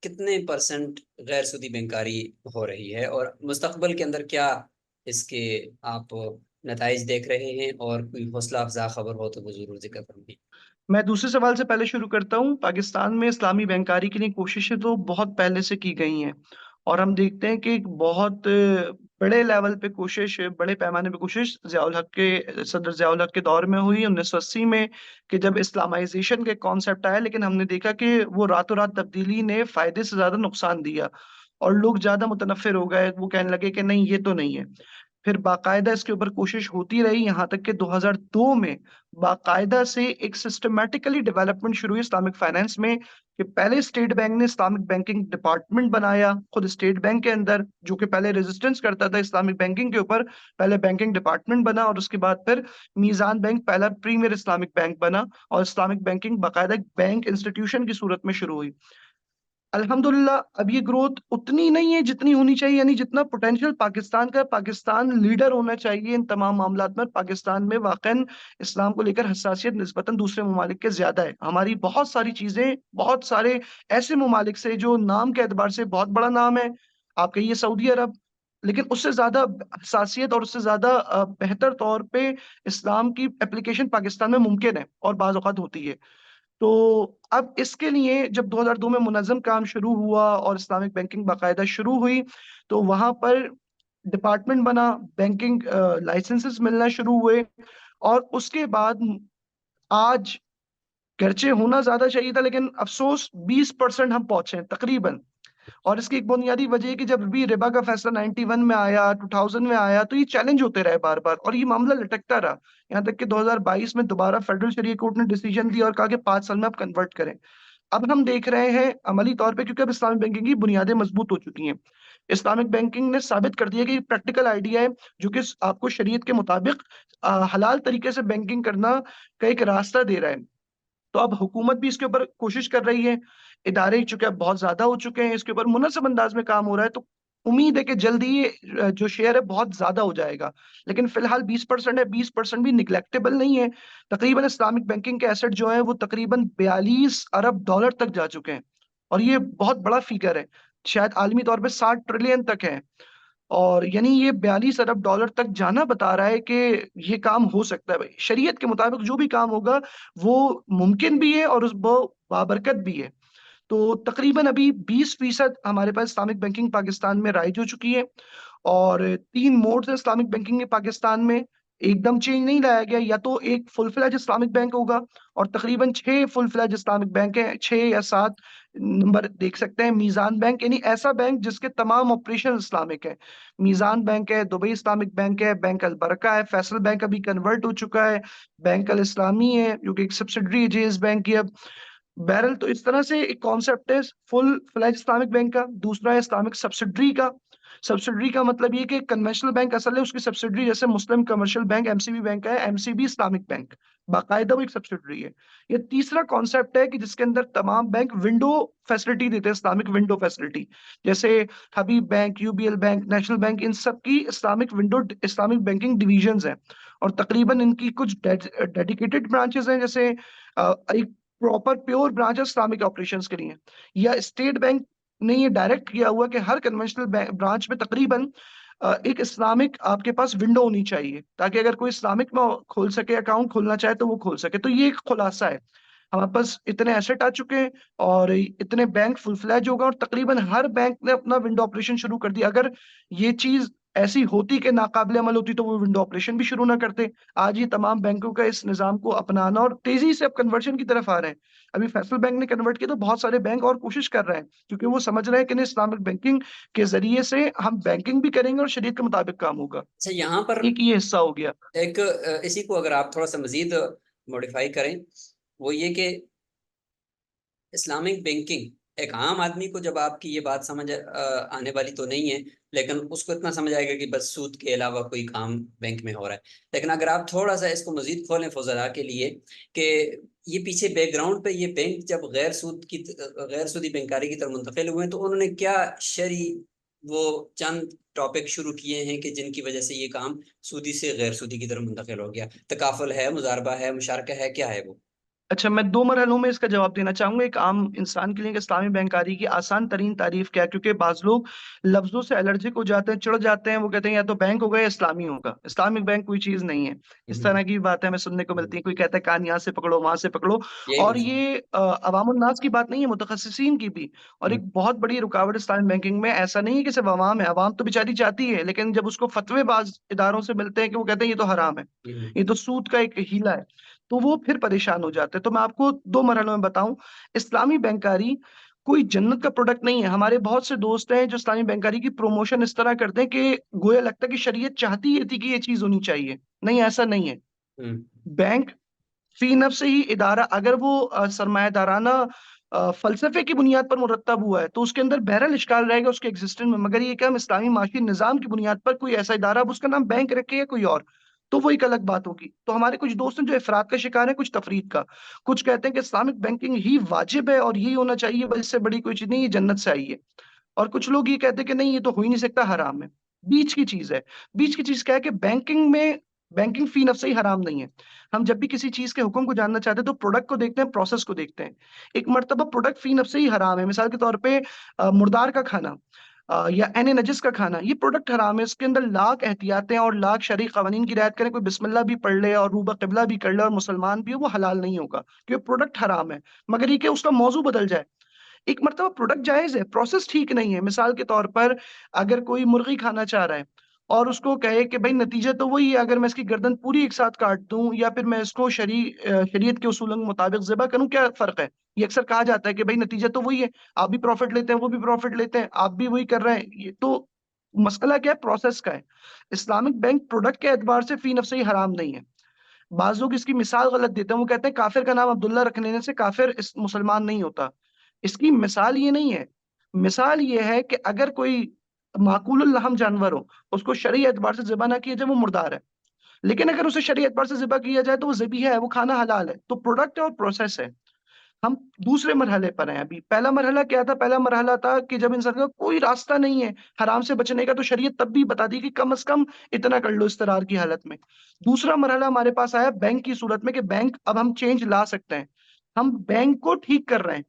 कितने परसेंट गैर सूदी बैंकारी हो रही है और मुस्तक़बल के अंदर क्या इसके आप नताइज देख रहे हैं, और कोई हौसला अफ़ज़ा ख़बर हो तो वो ज़रूर ज़िक्र फरमाइए। मैं दूसरे सवाल से पहले शुरू करता हूँ। पाकिस्तान में इस्लामी बैंकारी के लिए कोशिशें तो बहुत पहले से की गई हैं, और हम देखते हैं कि एक बहुत बड़े लेवल पे कोशिश, बड़े पैमाने पे कोशिश सदर ज़ियाउल हक के दौर में हुई 1980 में, कि जब इस्लामाइज़ेशन के कॉन्सेप्ट आया, लेकिन हमने देखा कि वो रातों-रात तब्दीली ने फ़ायदे से ज़्यादा नुकसान दिया, और लोग ज़्यादा मुतनफ़्फ़िर हो गए। वो कहने लगे कि नहीं, ये तो नहीं है। फिर बाकायदा इसके ऊपर कोशिश होती रही, यहाँ तक कि 2002 में बाकायदा से एक सिस्टमैटिकली डेवलपमेंट शुरू हुई इस्लामिक फाइनेंस में, कि पहले स्टेट बैंक ने इस्लामिक बैंकिंग डिपार्टमेंट बनाया खुद स्टेट बैंक के अंदर, जो कि पहले रेजिस्टेंस करता था इस्लामिक बैंकिंग के ऊपर। पहले बैंकिंग डिपार्टमेंट बना और उसके बाद फिर मीजान बैंक पहला प्रीमियर इस्लामिक बैंक बना, और इस्लामिक बैंकिंग बाकायदा बैंक इंस्टीट्यूशन की सूरत में शुरू हुई। अल्हम्दुलिल्लाह अब ये ग्रोथ उतनी नहीं है जितनी होनी चाहिए, यानी जितना पोटेंशियल पाकिस्तान का, पाकिस्तान लीडर होना चाहिए इन तमाम मामलात में। पाकिस्तान में वाकई इस्लाम को लेकर हसासियत निस्बतन दूसरे ममालिक के ज्यादा है। हमारी बहुत सारी चीजें बहुत सारे ऐसे ममालिक से जो नाम के एतबार से बहुत बड़ा नाम है, आप कहिए सऊदी अरब, लेकिन उससे ज्यादा हसासियत और उससे ज्यादा बेहतर तौर पे इस्लाम की एप्लीकेशन पाकिस्तान में मुमकिन है और बाज़ औक़ात होती है। तो अब इसके लिए जब 2002 में मुनज़्ज़म काम शुरू हुआ और इस्लामिक बैंकिंग बाकायदा शुरू हुई, तो वहां पर डिपार्टमेंट बना, बैंकिंग लाइसेंसेस मिलना शुरू हुए, और उसके बाद आज गर्चे होना ज्यादा चाहिए था, लेकिन अफसोस 20% हम पहुंचे हैं तकरीबन। और इसकी एक बुनियादी वजह है कि जब भी रिबा का फैसला 91 में आया, 2000 में आया, तो ये चैलेंज होते रहे बार बार और ये मामला लटकता रहा, यहाँ तक कि 2022 में दोबारा फेडरल शरीय कोर्ट ने डिसीजन दिया और कहा कि 5 साल में आप कन्वर्ट करें। अब हम देख रहे हैं अमली तौर पे, क्योंकि अब इस्लामिक बैंकिंग की बुनियादें मजबूत हो चुकी हैं। इस्लामिक बैंकिंग ने साबित कर दिया कि प्रैक्टिकल आइडिया है, जो कि आपको शरीयत के मुताबिक हलाल तरीके से बैंकिंग करना का एक रास्ता दे रहा है। तो अब हुकूमत भी इसके ऊपर कोशिश कर रही है, इदारे चूंकि अब बहुत ज्यादा हो चुके हैं, इसके ऊपर मुनस्सब अंदाज में काम हो रहा है, तो उम्मीद है कि जल्दी ये जो शेयर है बहुत ज्यादा हो जाएगा। लेकिन फिलहाल 20% है, 20% भी निगलेक्टेबल नहीं है। तकरीबन इस्लामिक बैंकिंग के एसेट जो है वो तकरीबन 42 अरब डॉलर तक जा चुके हैं, और ये बहुत बड़ा फिगर है, शायद आलमी तौर पे 60 ट्रिलियन तक है। और यानी ये 42 अरब डॉलर तक जाना बता रहा है कि ये काम हो सकता है। भाई शरीयत के मुताबिक जो भी काम होगा वो मुमकिन भी है और उस वो बाबरकत भी है। तो तकरीबन अभी 20% हमारे पास इस्लामिक बैंकिंग पाकिस्तान में राइज हो चुकी है, और 3 मोड्स है इस्लामिक बैंकिंग के पाकिस्तान में। एकदम चेंज नहीं लाया गया, या तो एक फुल फ्लैज इस्लामिक बैंक होगा, और तकरीबन 6 फुल फ्लैज इस्लामिक बैंक है, 6 या 7 नंबर देख सकते हैं। मीजान बैंक यानी ऐसा बैंक जिसके तमाम ऑपरेशन इस्लामिक है। मीजान बैंक है, दुबई इस्लामिक बैंक है, बैंक अल बरका है, फैसल बैंक अभी कन्वर्ट हो चुका है, बैंक अल इस्लामी है जो कि एक सब्सिडरी है जेएस बैंक की अब। बहरल तो इस तरह से एक कॉन्सेप्ट है फुल फ्लैज इस्लामिक बैंक का। दूसरा है इस्लामिक सब्सिडरी का। सब्सिडरी का मतलब ये कि कन्वेंशनल बैंक असल है, उसकी सब्सिडरी जैसे मुस्लिम कमर्शियल बैंक एमसीबी बैंक है, एमसीबी इस्लामिक बैंक बाकायदा वो एक सब्सिडरी है। ये तीसरा कॉन्सेप्ट है कि जिसके अंदर तमाम बैंक विंडो फैसिलिटी देते हैं, इस्लामिक विंडो फैसिलिटी, जैसे Habib bank, UBL bank, national bank, इन सब की Islamic window Islamic banking division हैं। और तकरीबन इनकी कुछ डेडिकेटेड ब्रांचेस हैं, जैसे एक proper pure branch Islamic operations के लिए। या स्टेट बैंक ने ये डायरेक्ट किया हुआ कि हर कन्वेंशनल ब्रांच में तकरीबन एक इस्लामिक आपके पास विंडो होनी चाहिए, ताकि अगर कोई इस्लामिक में खोल सके, अकाउंट खोलना चाहे तो वो खोल सके। तो ये एक खुलासा है, हमारे पास इतने एसेट आ चुके हैं और इतने बैंक फुल फ्लैज होगा, और तकरीबन हर बैंक ने अपना विंडो ऑपरेशन शुरू कर दिया। अगर ये चीज ऐसी होती कि नाकाबिले अमल होती तो वो विंडो ऑपरेशन भी शुरू ना करते। आज ये तमाम बैंकों का इस निजाम को अपनाना और तेजी से अब कन्वर्जन की तरफ आ रहे हैं। अभी फैसल बैंक ने कन्वर्ट किया तो बहुत सारे बैंक और कोशिश कर रहे हैं, क्योंकि वो समझ रहे हैं कि नहीं, इस्लामिक बैंकिंग के जरिए से हम बैंकिंग भी करेंगे और शरीयत के मुताबिक काम होगा। अच्छा, यहाँ पर एक ये हिस्सा हो गया। एक इसी को अगर आप थोड़ा सा मजीद मॉडिफाई करें, वो ये कि इस्लामिक बैंकिंग एक आम आदमी को, जब आपकी ये बात समझ आने वाली तो नहीं है, लेकिन उसको इतना समझ आएगा कि बस सूद के अलावा कोई काम बैंक में हो रहा है। लेकिन अगर आप थोड़ा सा इसको मजीद खोलें फौजदा के लिए, कि ये पीछे बैकग्राउंड पे ये बैंक जब गैर सूदी बैंकारी की तरफ मुंतकिल हुए, तो उन्होंने क्या शरी वो चंद टॉपिक शुरू किए हैं कि जिनकी वजह से ये काम सूदी से गैर सूदी की तरफ मुंतकिल हो गया? तकाफुल है, मुजारबा है, मुशारका है, क्या है वो? अच्छा, मैं 2 मरहलों में इसका जवाब देना चाहूंगा। एक आम इंसान के लिए कि इस्लामी बैंकारी की आसान तरीन तारीफ क्या है, क्योंकि बाज लोग लफ्जों से एलर्जिक हो जाते हैं, चिढ़ जाते हैं। वो कहते हैं या तो बैंक होगा या इस्लामी होगा, इस्लामिक बैंक कोई चीज नहीं है। इस तरह की बातें हमें सुनने को मिलती है। कोई कहता है कान यहाँ से पकड़ो, वहां से पकड़ो। यही और कुछ। ये अवामुन नास की बात नहीं है, मुतखस्सिसीन की भी। और एक बहुत बड़ी रुकावट इस्लामिक बैंकिंग में ऐसा नहीं है कि सिर्फ अवाम है, अवाम तो बेचारी चाहती है, लेकिन जब उसको फतवे बाज इदारों से मिलते हैं कि वो कहते हैं ये तो हराम है, ये तो सूद का एक हीला है, तो वो फिर परेशान हो जाते हैं। तो मैं आपको 2 मरहलों में बताऊं। इस्लामी बैंकारी कोई जन्नत का प्रोडक्ट नहीं है। हमारे बहुत से दोस्त हैं जो इस्लामी बैंकरी की प्रमोशन इस तरह करते हैं कि गोया लगता है कि शरीयत चाहती है थी कि ये चीज होनी चाहिए। नहीं, ऐसा नहीं है। हम्म। बैंक फी नफ्स ही इदारा, अगर वो सरमायादाराना फलसफे की बुनियाद पर मुरतब हुआ है तो उसके अंदर बहरहाल इश्काल रहेगा उसके एग्जिस्टेंस में। मगर ये कि हम इस्लामी माशी निज़ाम की बुनियाद पर कोई ऐसा इदारा, अब उसका नाम बैंक रखे या कोई और, तो वो एक अलग बात होगी। तो हमारे कुछ दोस्त हैं जो इफरात का शिकार है, कुछ तफरीद का। कुछ कहते हैं कि इस्लामिक बैंकिंग ही वाजिब है और यही होना चाहिए, बस इससे बड़ी कोई चीज नहीं, ये जन्नत से आई है। और कुछ लोग ये कहते हैं कि नहीं, ये तो हो ही नहीं सकता, हराम है। बीच की चीज है। बीच की चीज क्या है कि बैंकिंग फी नफ्स ही हराम नहीं है। हम जब भी किसी चीज के हुक्म को जानना चाहते हैं तो प्रोडक्ट को देखते हैं, प्रोसेस को देखते हैं। एक मर्तबा प्रोडक्ट फी नफ्स ही हराम है। मिसाल के तौर पे मुर्दार का खाना, या एन नजिस का खाना, ये प्रोडक्ट हराम है। इसके अंदर लाख एहतियातें और लाख शरई कवानीन की रियायत करें, कोई बिस्मिल्लाह भी पढ़ ले और रूबा किबला भी कर ले और मुसलमान भी हो, वो हलाल नहीं होगा क्योंकि प्रोडक्ट हराम है। मगर ये कि उसका मौजू बदल जाए। एक मर्तबा प्रोडक्ट जायज है, प्रोसेस ठीक नहीं है। मिसाल के तौर पर अगर कोई मुर्गी खाना चाह रहा है और उसको कहे कि भाई नतीजा तो वही है, अगर मैं इसकी गर्दन पूरी एक साथ काट दूं या फिर मैं इसको शरीयत के उसूलों के मुताबिक ज़िबा करूं, क्या फर्क है? ये अक्सर कहा जाता है कि भाई नतीजा तो वही है, आप भी प्रॉफिट लेते हैं, वो भी प्रॉफिट लेते हैं, आप भी वही कर रहे हैं। ये तो मसला क्या है? प्रोसेस का है। इस्लामिक बैंक प्रोडक्ट के एतबार से फी नफ्स ही हराम नहीं है। बाज लोग इसकी मिसाल गलत देते हैं। वो कहते हैं काफिर का नाम अब्दुल्ला रख लेने से काफिर इस मुसलमान नहीं होता। इसकी मिसाल ये नहीं है। मिसाल ये है कि अगर कोई माकूलुल लहम जानवर हो, उसको शरई एतबार से ज़िबा ना किया जाए, वो मुर्दार है। लेकिन अगर उसे शरई एतबार से ज़िबा किया जाए तो वो ज़बीहा है, वो खाना हलाल है। तो प्रोडक्ट है और प्रोसेस है। हम दूसरे मरहले पर हैं अभी। पहला मरहला क्या था? पहला मरहला था कि जब इंसान का कोई रास्ता नहीं है हराम से बचने का, तो शरीयत तब भी बता दी कि कम से कम इतना कर लो इस्तरार की हालत में। दूसरा मरहला हमारे पास आया बैंक की सूरत में कि बैंक अब हम चेंज ला सकते हैं, हम बैंक को ठीक कर रहे हैं।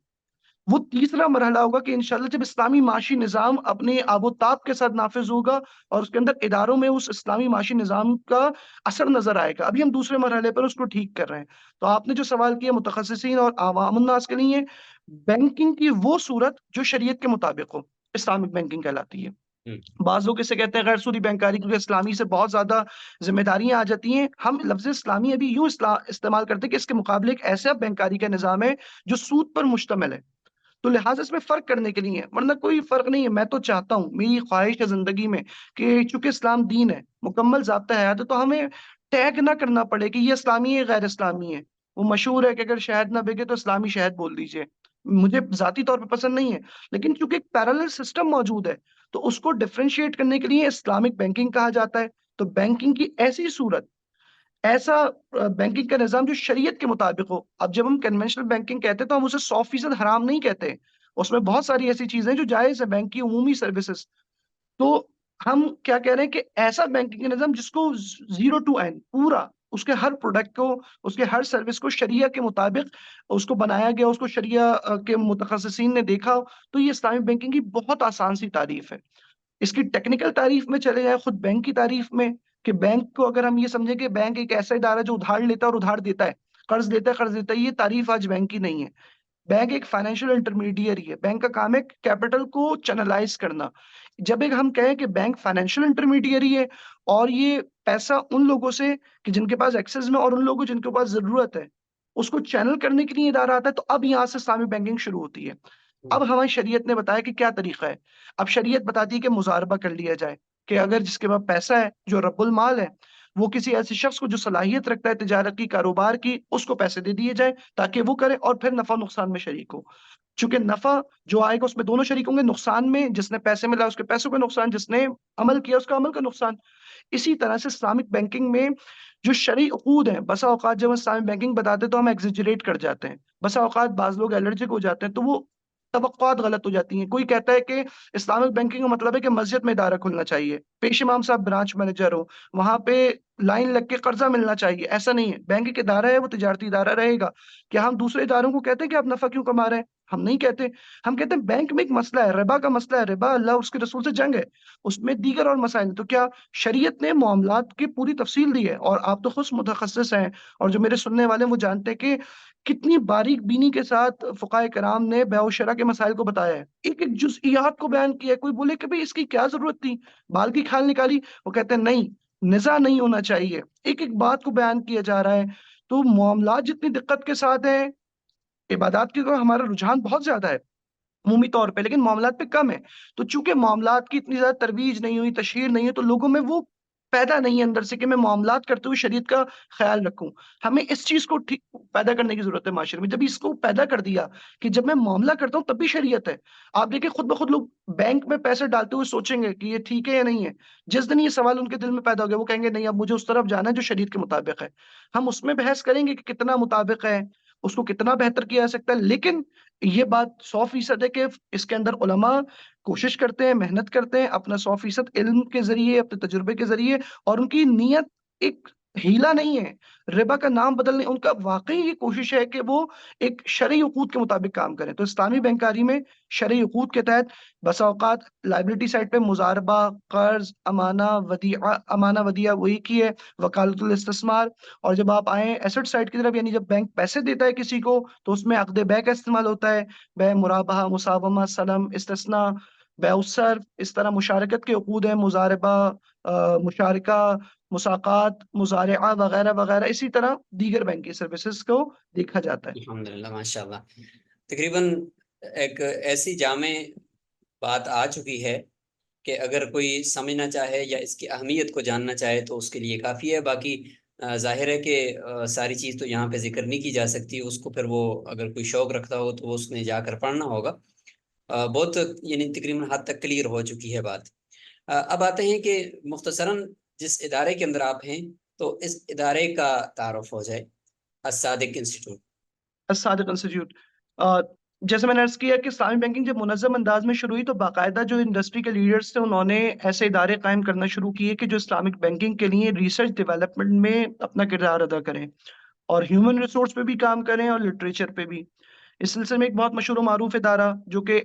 वो तीसरा मरहला होगा कि इंशाल्लाह जब इस्लामी माशी निज़ाम अपने आबोताब के साथ नाफिज होगा और उसके अंदर इदारों में उस इस्लामी माशी निज़ाम का असर नजर आएगा। अभी हम दूसरे मरहले पर उसको ठीक कर रहे हैं। तो आपने जो सवाल किया मुतखस्सिसीन और आवामुन्नास के लिए, बैंकिंग की वो सूरत जो शरीयत के मुताबिक हो, इस्लामिक बैंकिंग कहलाती है। हम्म। बाज लोग इसे कहते हैं गैर सूदी बैंकारी, क्योंकि इस्लामी से बहुत ज्यादा जिम्मेदारियां आ जाती हैं। हम लफ्ज इस्लामी अभी यूं इस्तेमाल करते हैं कि इसके मुकाबले एक ऐसा बैंकारी का निज़ाम है जो सूद पर मुश्तमिल है। तो लिहाजा इसमें फर्क करने के लिए है, वरना कोई फर्क नहीं है। मैं तो चाहता हूँ, मेरी ख्वाहिश है जिंदगी में कि चूंकि इस्लाम दीन है, मुकम्मल ज़ाब्ता हयात है, तो हमें टैग ना करना पड़े कि ये इस्लामी है गैर इस्लामी है। वो मशहूर है कि अगर शहद ना बिके तो इस्लामी शहद बोल दीजिए। मुझे जाती तौर पर पसंद नहीं है, लेकिन चूंकि एक पैरेलल सिस्टम मौजूद है तो उसको डिफरेंशिएट करने के लिए इस्लामिक बैंकिंग कहा जाता है। तो बैंकिंग की ऐसी सूरत, ऐसा बैंकिंग का निजाम जो शरीयत के मुताबिक हो। अब जब हम कन्वेंशनल बैंकिंग कहते हैं तो हम उसे 100% हराम नहीं कहते। उसमें बहुत सारी ऐसी चीजें हैं जो जायज है, बैंक की उमूमी सर्विसेज। तो हम क्या कह रहे हैं कि ऐसा बैंकिंग का निजाम जिसको जीरो टू एंड पूरा, उसके हर प्रोडक्ट को, उसके हर सर्विस को शरिया के मुताबिक उसको बनाया गया, उसको शरिया के मुतखस्सिसीन ने देखा हो। तो ये इस्लामिक बैंकिंग की बहुत आसान सी तारीफ है। इसकी टेक्निकल तारीफ में चले जाए, खुद बैंक की तारीफ में, कि बैंक को अगर हम ये समझे कि बैंक एक ऐसा इदारा है जो उधार लेता है और उधार देता है, कर्ज देता है, ये तारीफ आज बैंक की नहीं है। बैंक एक फाइनेंशियल इंटरमीडियरी है। बैंक का काम है कैपिटल को चैनलाइज करना। जब एक हम कहें कि बैंक फाइनेंशियल इंटरमीडियरी है और ये पैसा उन लोगों से कि जिनके पास एक्सेस में और उन लोगों जिनके पास जरूरत है, उसको चैनल करने के लिए इदारा आता है, तो अब यहाँ से इस्लामिक बैंकिंग शुरू होती है। अब हमारी शरीयत ने बताया कि क्या तरीका है। अब शरीयत बताती है कि मुजारबा कर लिया जाए, कि अगर जिसके पास पैसा है, जो रब्बुल माल है, वो किसी ऐसे शख्स को जो सलाहियत रखता है तिजारत की, कारोबार की, उसको पैसे दे दिए जाए ताकि वो करे और फिर नफा नुकसान में शरीक हो। चूंकि नफा जो आएगा उसमें दोनों शरीक होंगे, नुकसान में जिसने पैसे मिला उसके पैसों का नुकसान, जिसने अमल किया उसका अमल का नुकसान। इसी तरह से इस्लामिक बैंकिंग में जो शरई उकूद हैं, बसा औकात जब हम इस्लामिक बैंकिंग बताते हैं तो हम एग्जिजरेट कर जाते हैं। बसा औकात बाज लोग एलर्जिक हो जाते हैं, तो वो तवक्कुआत गलत हो जाती हैं। कोई कहता है कि इस्लामिक बैंकिंग का मतलब है कि मस्जिद में इदारा खुलना चाहिए, पेश इमाम साहब ब्रांच मैनेजर हो, वहां पे लाइन लग के कर्जा मिलना चाहिए। ऐसा नहीं है। बैंक एक इदारा है, वो तिजारती इदारा रहेगा। क्या हम दूसरे इदारों को कहते हैं कि आप नफा क्यों कमा रहे हैं? हम नहीं कहते। हम कहते हैं बैंक में एक मसला है, रिबा का मसला है, रिबा अल्लाह उसके रसूल से जंग है, उसमें दीगर और मसाइल। तो क्या शरीयत ने मामलात की पूरी तफसील दी है, और आप तो खुद मुतखस्सिस हैं और जो मेरे सुनने वाले हैं वो जानते हैं कि कितनी बारीक बीनी के साथ फुकाए कराम ने बैउ शरा के मसाइल को बताया है, एक एक जुज़इयात को बयान किया है। कोई बोले कि भाई इसकी क्या जरूरत थी, बाल की खाल निकाली, वो कहते हैं नहीं, निज़ा नहीं होना चाहिए, एक एक बात को बयान किया जा रहा है। तो मामलात जितनी दिक्कत के साथ है, इबादत की तरफ हमारा रुझान बहुत ज्यादा है, अमूमी तौर पे, लेकिन मामलात पे कम है। तो चूंकि मामलात की इतनी ज्यादा तरवीज नहीं हुई, तशहीर नहीं है, तो लोगों में वो पैदा नहीं है अंदर से कि मैं मामलात करते हुए शरीयत का ख्याल रखूं। हमें इस चीज को ठीक पैदा करने की जरूरत है माशरे में। जब इसको पैदा कर दिया कि जब मैं मामला करता हूँ तब भी शरीयत है, आप देखिए खुद ब खुद लोग बैंक में पैसे डालते हुए सोचेंगे कि ये ठीक है या नहीं है। जिस दिन ये सवाल उनके दिल में पैदा हो गया, वो कहेंगे नहीं, अब मुझे उस तरफ जाना है जो शरीयत के मुताबिक है। हम उसमें बहस करेंगे कि कितना मुताबिक है, उसको कितना बेहतर किया जा सकता है, लेकिन ये बात 100% है कि इसके अंदर उलमा कोशिश करते हैं, मेहनत करते हैं, अपना 100% इल्म के ज़रिए, अपने तजुर्बे के ज़रिए, और उनकी नीयत एक हीला नहीं है, रिबा का नाम बदलने, उनका वाक़ई ये कोशिश है कि वो एक शरई उकूद के मुताबिक काम करें। तो इस्लामी बैंकारी में शरई उकूद के तहत बसा औक़ात लायबिलिटी साइड पे मुज़ारबा, क़र्ज़, अमाना वदिया वही की है, वकालतुल इस्तिस्मार। और जब आप आएँ एसेट साइड की तरफ, यानी जब बैंक पैसे देता है किसी को, तो उसमें अक़्द बै का इस्तेमाल होता है। बै, मुराबहा, मुसावमा, सलम, इस्तिस्ना, बै-उस-सर्फ़, इस तरह मुशारकत के उक़ूद हैं, मुज़ारबा, मुशारका, मुसाक़ात, मुज़ारआ वग़ैरह-वग़ैरह। इसी तरह दीगर बैंकिंग सर्विसेज़ को देखा जाता है। अल्हम्दुलिल्लाह, माशाअल्लाह। तकरीबन एक ऐसी जामे बात आ चुकी है कि अगर कोई समझना चाहे या इसकी अहमियत को जानना चाहे तो उसके लिए काफ़ी है। बाकी ज़ाहिर है कि सारी चीज़ तो यहाँ पे ज़िक्र नहीं की जा सकती। उसको फिर वो अगर कोई शौक़ रखता हो तो वो उसने जाकर पढ़ना होगा। बहुत यानी तकरीबन हद तक क्लियर हो चुकी है बात। अब आते हैं कि मुख्तसरन जिस इदारे के अंदर आप हैं, तो इस इदारे का तारुफ़ हो जाए, अस्सादिक इंस्टीट्यूट। सादिक इंस्टीट्यूट, अ, जैसे मैंने अर्ज़ किया कि इस्लामी बैंकिंग जब मुनज़्ज़म अंदाज़ में शुरू हुई, तो बाकायदा जो इंडस्ट्री के लीडर्स थे, उन्होंने ऐसे इदारे कायम करना शुरू किए कि जो इस्लामिक बैंकिंग के लिए रिसर्च डेवलपमेंट में अपना किरदार अदा करें, और ह्यूमन रिसोर्स पे भी काम करें और लिटरेचर पे भी। इस सिलसिले में एक बहुत मशहूर और मारूफ इदारा जो कि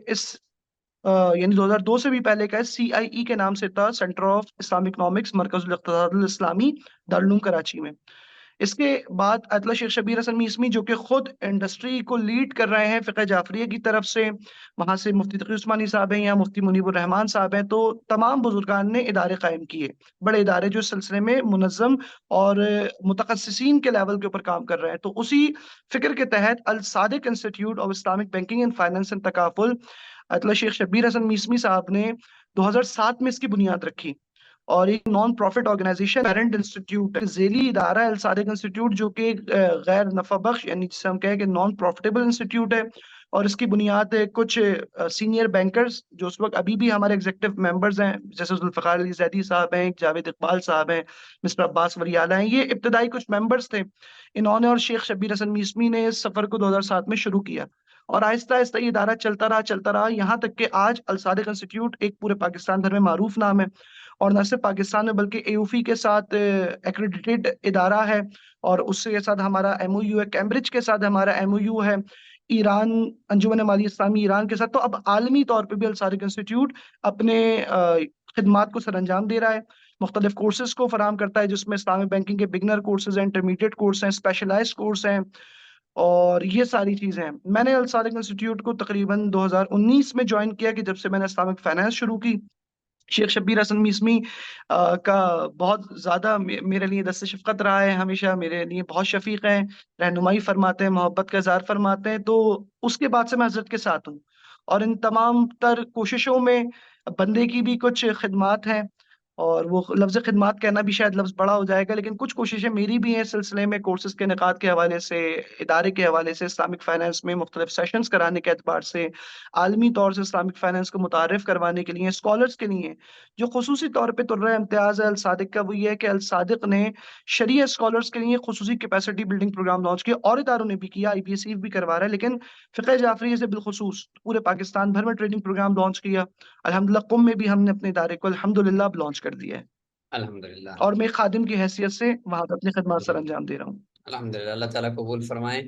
यानी 2002 से भी पहले का है, CIE के नाम से था, सेंटर ऑफ इस्लामिक इकनॉमिक्स, मरकज़ुल इक़्तिसादुल इस्लामी, दारुल उलूम कराची में। इसके बाद अयतुल्लाह शेख शब्बीर हसन मीसमी, जो कि खुद इंडस्ट्री को लीड कर रहे हैं फ़िक़्ह जाफ़रिया की तरफ से, वहाँ से मुफ्ती तक़ी उस्मानी साहब हैं या मुफ्ती मुनीबुर रहमान साहब हैं, तो तमाम बुज़ुर्गान ने इदारे कायम किए। बड़े इदारे जो इस सिलसिले में मुनज़्ज़म और मुतख़स्सिसीन के लेवल के ऊपर काम कर रहे हैं। तो उसी फ़िक्र के तहत Al Sadiq institute of Islamic banking and finance and तकाफ़ुल, अयतुल्लाह शेख शब्बीर हसन मीसमी साहब ने 2007 में इसकी बुनियाद रखी। और एक non profit organisation parent institute है, ज़ेली इदारा है अल सादिक इंस्टीट्यूट, जो कि गैर नफ़ा बख्श, यानी जिसे हम कहें कि नॉन प्रॉफिटेबल इंस्टीट्यूट है। और इसकी बुनियाद कुछ सीनियर बैंकर्स जो उस वक़्त अभी भी हमारे एग्ज़ीक्यूटिव मेंबर्स हैं, जैसे ज़ुल्फ़िकार अली ज़ैदी साहब हैं, जावेद इकबाल साहब हैं, मिस्टर अब्बास वलियाला हैं, ये इब्तिदाई कुछ मेंबर्स थे। इन्होंने और शेख शब्बीर हसन मीसमी ने इस सफ़र को 2007 में शुरू किया, और आहिस्ता-आहिस्ता ये इदारा चलता रहा, यहाँ तक कि आज अल सादिक इंस्टीट्यूट एक पूरे पाकिस्तान भर में मारूफ नाम है। और न सिर्फ पाकिस्तान में बल्कि AOFI के साथ एक्रेडिटेड इदारा है, और उसके साथ हमारा MOU है, कैम्ब्रिज के साथ हमारा MOU है, ईरान, अंजुमन माली इस्लामी ईरान के साथ। तो अब आलमी तौर पे भी अल सादिक इंस्टीट्यूट अपने खिदमात को सरअंजाम दे रहा है। मुख्तलिफ कोर्सेज़ को फराहम करता है, जिसमें इस्लामिक बैंकिंग के बिगिनर कोर्सेज़ हैं, इंटरमीडिएट कोर्स हैं, स्पेशलाइज़्ड कोर्स हैं, और ये सारी चीज़ें हैं। मैंने अल सादिक इंस्टीट्यूट को तकरीबन 2019 में जॉइन किया, कि जब से मैंने इस्लामिक फाइनेंस शुरू की। शेख शब्बीर हसन मिस्मी का बहुत ज़्यादा मेरे लिए दस्त-ए-शफ़क़त रहा है, हमेशा मेरे लिए बहुत शफ़ीक़ हैं, रहनुमाई फ़रमाते हैं, मोहब्बत का इज़हार फ़रमाते हैं, तो उसके बाद से मैं हज़रत के साथ हूँ। और इन तमाम तर कोशिशों में बंदे की भी कुछ ख़िदमात हैं, और वो लफ़्ज़ ख़िदमात कहना भी शायद लफ़्ज़ बड़ा हो जाएगा, लेकिन कुछ कोशिशें मेरी भी हैं इस सिलसिले में, कोर्सेज़ के इनेकाद के हवाले से, इदारे के हवाले से, इस्लामिक फ़ाइनेंस में मुख्तलिफ सेशंस कराने के एतबार से, आलमी तौर से इस्लामिक फ़ाइनेंस को मुतारिफ़ करवाने के लिए, स्कॉलर्स के लिए। जो ख़ुसूसी तौर पे तुर्रा इम्तियाज़ है अल सादिक का, वो ये है कि अल सादिक ने शरिया स्कॉलर्स के लिए ख़ुसूसी कैपेसिटी बिल्डिंग प्रोग्राम लॉन्च किया, और इदारों ने भी किया, IBSE भी करवा रहा है, लेकिन फ़िक़्ह जाफ़रिया से बिलख़ुसूस पूरे पाकिस्तान भर में ट्रेनिंग प्रोग्राम लॉन्च किया। अल्हम्दुलिल्लाह कुम में भी हमने अपने इदारे को अल्हम्दुलिल्लाह अब लॉन्च कर दिया है, अल्हम्दुलिल्लाह। और मैं एक खादिम की हैसियत से वहाँ पे अपनी खिदमत सर अंजाम दे रहा हूँ। अल्हम्दुलिल्लाह, अल्लाह ताला कबूल फ़रमाए।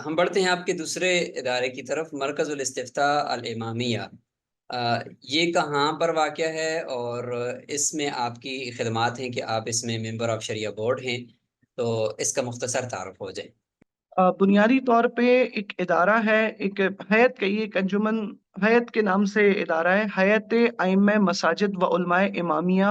हम बढ़ते हैं आपके दूसरे इदारे की तरफ, मरकज़ुल इस्तिफ़्ता अल इमामिया। ये कहाँ पर वाक़या है और इसमें आपकी खिदमात हैं कि आप इसमें मेंबर ऑफ़ शरिया बोर्ड हैं, तो इसका मुख्तसर तारुफ़ हो जाए। बुनियादी तौर पे एक इदारा है, एक हयत कहिए, एक अंजुमन हयत के नाम से इदारा है, हयत-ए-अइम्मा मसाजिद व उलमाए इमामिया,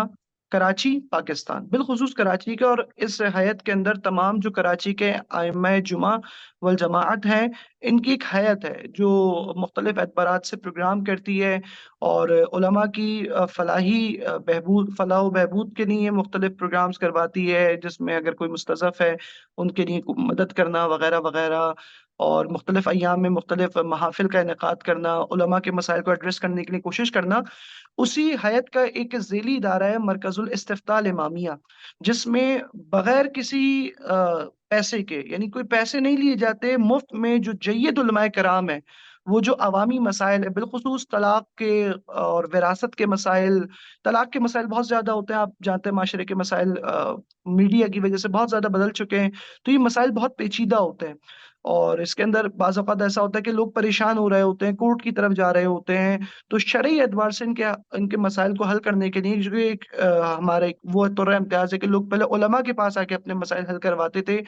कराची, पाकिस्तान। बिलख़ुसूस कराची का, और इस हयत के अंदर तमाम जो कराची के अइम्मा जुमा वल जमाअत है, इनकी एक हैत है जो मुख्तलिफ एतबारात से प्रोग्राम करती है और उलमा की फलाह व बहबूद के लिए मुख्तलिफ प्रोग्राम्स करवाती है, जिसमें अगर कोई मुस्तज़फ़ है, उनके लिए मदद करना वगैरह-वगैरह और मुख्तलिफ अय्याम में मुख्तलिफ महाफ़िल का इनेकाद करना, उलमा के मसाइल को एड्रेस करने के लिए कोशिश करना। उसी हयत का एक ज़ेली इदारा है मरकज़ुल इस्तिफ़्ता अल इमामिया, जिसमें बगैर किसी पैसे के, यानी कोई पैसे नहीं लिए जाते, मुफ़्त में जो जय्यद उलमाए कराम हैं, वो जो अवामी मसाइल है, बिलख़ुसूस तलाक़ के और विरासत के मसाइल, तलाक़ के मसाइल बहुत ज़्यादा होते हैं, आप जानते हैं माशरे के मसाइल मीडिया की वज़ह से बहुत ज़्यादा बदल चुके हैं, तो ये मसाइल बहुत पेचीदा होते हैं और इसके अंदर बाज़ औक़ात ऐसा होता है कि लोग परेशान हो रहे होते हैं, कोर्ट की तरफ जा रहे होते हैं, तो शरई एतबार से इनके मसाइल को हल करने के लिए जो एक हमारा एक वो तुर्रा इम्तियाज़ है कि लोग पहले उलमा के पास आके अपने मसाइल हल करवाते थे।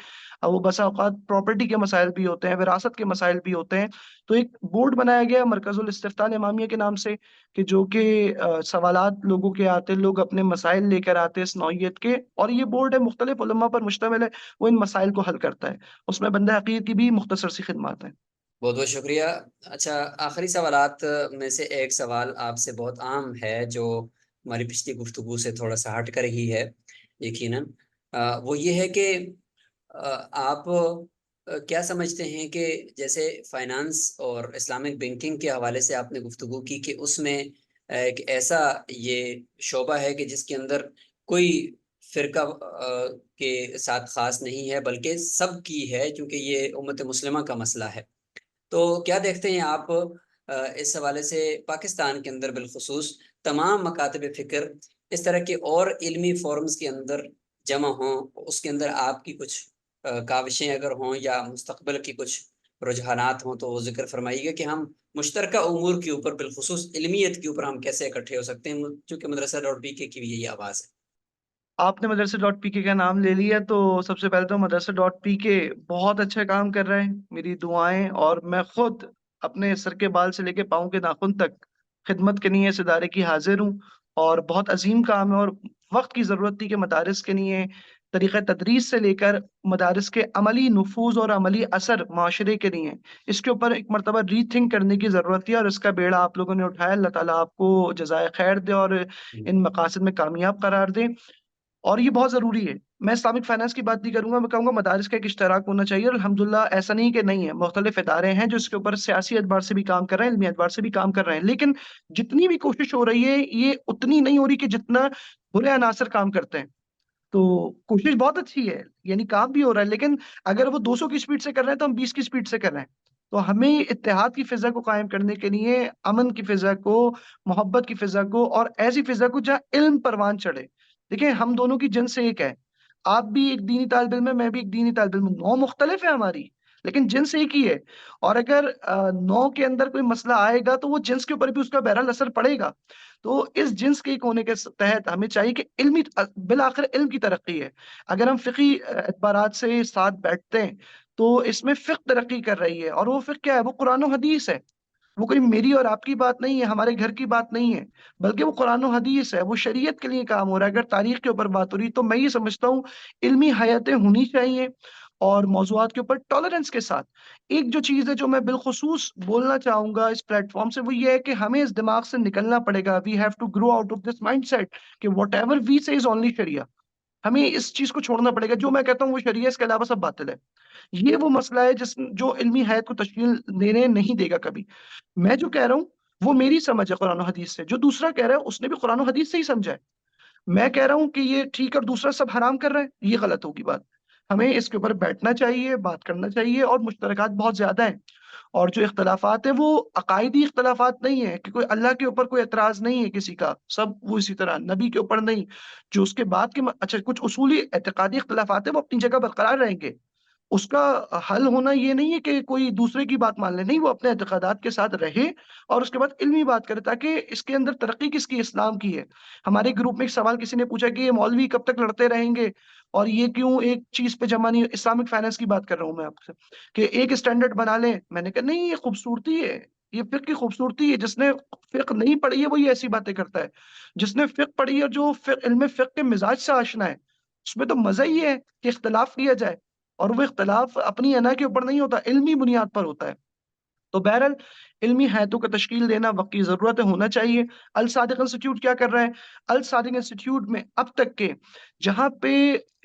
वो बसा औक़ात प्रॉपर्टी के मसाइल भी होते हैं, विरासत के मसाइल भी होते हैं। तो एक बोर्ड बनाया गया मरकज़ुल इस्तिफ़्ता अल इमामिया के नाम से कि जो कि सवालात लोगों के आते हैं, लोग अपने मसाइल लेकर आते हैं इस नौइयत के और ये बोर्ड है मुख्तलिफ उलमा पर मुश्तमिल है, वो इन मसाइल को हल करता है। उसमें बंदे हक़ीक़ की भी मुख्तसर सी खिदमत हैं। बहुत-बहुत शुक्रिया। अच्छा, आखिरी सवालात में से एक सवाल आपसे बहुत आम है, जो हमारी पिछली गुफ्तगू से थोड़ा-सा हट कर ही है, यकीनन। वो ये है कि आप क्या समझते हैं कि जैसे फ़ाइनेंस और इस्लामिक बैंकिंग के हवाले से आपने गुफ्तगू की कि उसमें एक ऐसा ये शोबा है कि जिसके अंदर कोई फ़िरका के साथ ख़ास नहीं है, बल्कि सब की है, क्योंकि ये उम्मत मुस्लिमा का मसला है। तो क्या देखते हैं आप इस हवाले से पाकिस्तान के अंदर बिलख़ुसूस तमाम मकातब फ़िक्र इस तरह के और इल्मी फ़ोरम्स के अंदर जमा हों, उसके अंदर आपकी कुछ काविशें अगर हों या मुस्तक़बिल की कुछ रुझानात हों, तो वो ज़िक्र फ़रमाइएगा कि हम मुश्तरका उमूर के ऊपर बिलख़ुसूस इल्मियत के ऊपर हम कैसे इकट्ठे हो सकते हैं, चूँकि मदरसा.पीके की भी यही आवाज़ है। आपने मदरसा.पीके का नाम ले लिया तो सबसे पहले तो मदरसा.पीके बहुत अच्छा काम कर रहा है। मेरी दुआएँ और मैं खुद अपने सर के बाल से लेके पाँव के नाखून तक खिदमत के लिए इस इदारे की हाज़िर हूँ और बहुत अज़ीम काम है और वक़्त की ज़रूरत थी कि मदारिस के लिए तरीक़ा तदरीस से लेकर मदारिस के अमली नुफ़ूज़ और अमली असर माशरे के लिए, इसके ऊपर एक मर्तबा रीथिंक करने की ज़रूरत थी और इसका बेड़ा आप लोगों ने उठाया। अल्लाह ताला आपको जज़ाए ख़ैर दे और हुँ। इन मकासद में कामयाब करार दे। और ये बहुत ज़रूरी है। मैं इस्लामिक फ़ाइनेंस की बात नहीं करूँगा, मैं कहूँगा मदारिस का एक इश्तराक होना चाहिए और अल्हम्दुलिल्लाह ऐसा नहीं कि नहीं है, मुख्तलिफ़ इदारे हैं जो इसके ऊपर सियासी एतबार से भी काम कर रहे हैं, इल्मी एतबार से भी काम कर रहे हैं। लेकिन जितनी भी कोशिश हो रही है, ये उतनी नहीं हो रही कि जितना बुरे अनासर काम करते हैं। तो कोशिश बहुत अच्छी है, यानी काम भी हो रहा है, लेकिन अगर वो 200 की स्पीड से कर रहे हैं, तो हम 20 की स्पीड से कर रहे हैं। तो हमें इत्तेहाद की फ़िज़ा को कायम करने के लिए अमन की फ़िज़ा को, मोहब्बत की फ़िज़ा को और ऐसी फ़िज़ा को जहाँ इल्म परवान चढ़े। देखिए, हम दोनों की जिन्स एक है। आप भी एक दीनी तालिब इल्म हैं, मैं भी एक दीनी तालिब इल्म हूँ। नौ मुख्तलिफ है हमारी, लेकिन जिन्स एक ही है और अगर नौ के अंदर कोई मसला आएगा, तो वो जिन्स के ऊपर भी उसका बहरहाल असर पड़ेगा। तो इस जिन्स के एक होने के तहत हमें चाहिए कि बिल-आखिर इल्म की तरक्की है। अगर हम फ़िक़ही एतबारात से साथ बैठते हैं, तो इसमें फ़िक़्ह तरक्की कर रही है और वो फ़िक़्ह क्या है? वो कुरान और हदीस है। वो कोई मेरी और आपकी बात नहीं है, हमारे घर की बात नहीं है, बल्कि वो कुरान और हदीस है, वो शरीयत के लिए काम हो रहा है। अगर तारीख़ के ऊपर बात हो रही है, तो मैं ये समझता हूँ इल्मी हयातें होनी चाहिए और मौज़ूआत के ऊपर टॉलरेंस के साथ। एक जो चीज़ है जो मैं बिलख़ुसूस बोलना चाहूँगा इस प्लेटफ़ॉर्म से, वो ये है कि हमें इस दिमाग से निकलना पड़ेगा, we have to grow out of this mindset कि whatever we say is only शरिया। हमें इस चीज़ को छोड़ना पड़ेगा, जो मैं कहता हूँ वो शरिया, इसके अलावा सब बातिल है। ये वो मसला है जो इल्मी हयात को तश्कील देने नहीं देगा कभी। मैं जो कह रहा हूँ, वो मेरी समझ है कुरान और हदीस से, जो दूसरा कह रहा है उसने भी कुरान और हदीस से ही समझा है। मैं कह रहा हूँ कि ये ठीक है और दूसरा सब हराम कर रहा है, ये गलत होगी बात। हमें इसके ऊपर बैठना चाहिए, बात करना चाहिए और मुश्तरकात बहुत ज़्यादा हैं और जो इख्तिलाफ़ात हैं वो अक़ायदी इख्तिलाफ़ात नहीं है कि कोई अल्लाह के ऊपर कोई एतराज़ नहीं है किसी का, सब वो इसी तरह नबी के ऊपर नहीं। जो उसके बाद के अच्छा कुछ उसूली एतक़ादी इख्तिलाफ़ात हैं वो अपनी जगह बरक़रार रहेंगे। उसका हल होना ये नहीं है कि कोई दूसरे की बात मान ले, नहीं वो अपने एतक़ादात के साथ रहे और उसके बाद इल्मी बात करे ताकि इसके अंदर तरक्की किसकी इस्लाम की है। हमारे ग्रुप में एक सवाल किसी ने पूछा कि ये मौलवी कब तक लड़ते रहेंगे और ये क्यों एक चीज़ पे जमा नहीं इस्लामिक फाइनेंस की बात कर रहा हूँ मैं आपसे, कि एक स्टैंडर्ड बना लें। मैंने कहा नहीं ये खूबसूरती है, ये फ़िक़्ह की खूबसूरती है। जिसने फ़िक़्ह नहीं पढ़ी है वही ऐसी बातें करता है। जिसने फ़िक़्ह पढ़ी है, जो इल्म फ़िक़्ह के मिज़ाज से आशना है, उसमें तो मज़ा ही है कि इख्तिलाफ़ किया जाए। और वो इख्तिलाफ अपनी अना के ऊपर नहीं होता, इल्मी बुनियाद पर होता है। तो बहरहाल इल्मी हैतों को तश्कील देना वक़्त की ज़रूरत है, होना चाहिए। अल सादिक़ इंस्टीट्यूट क्या कर रहा है? अल सादिक़ इंस्टीट्यूट में अब तक के जहाँ पे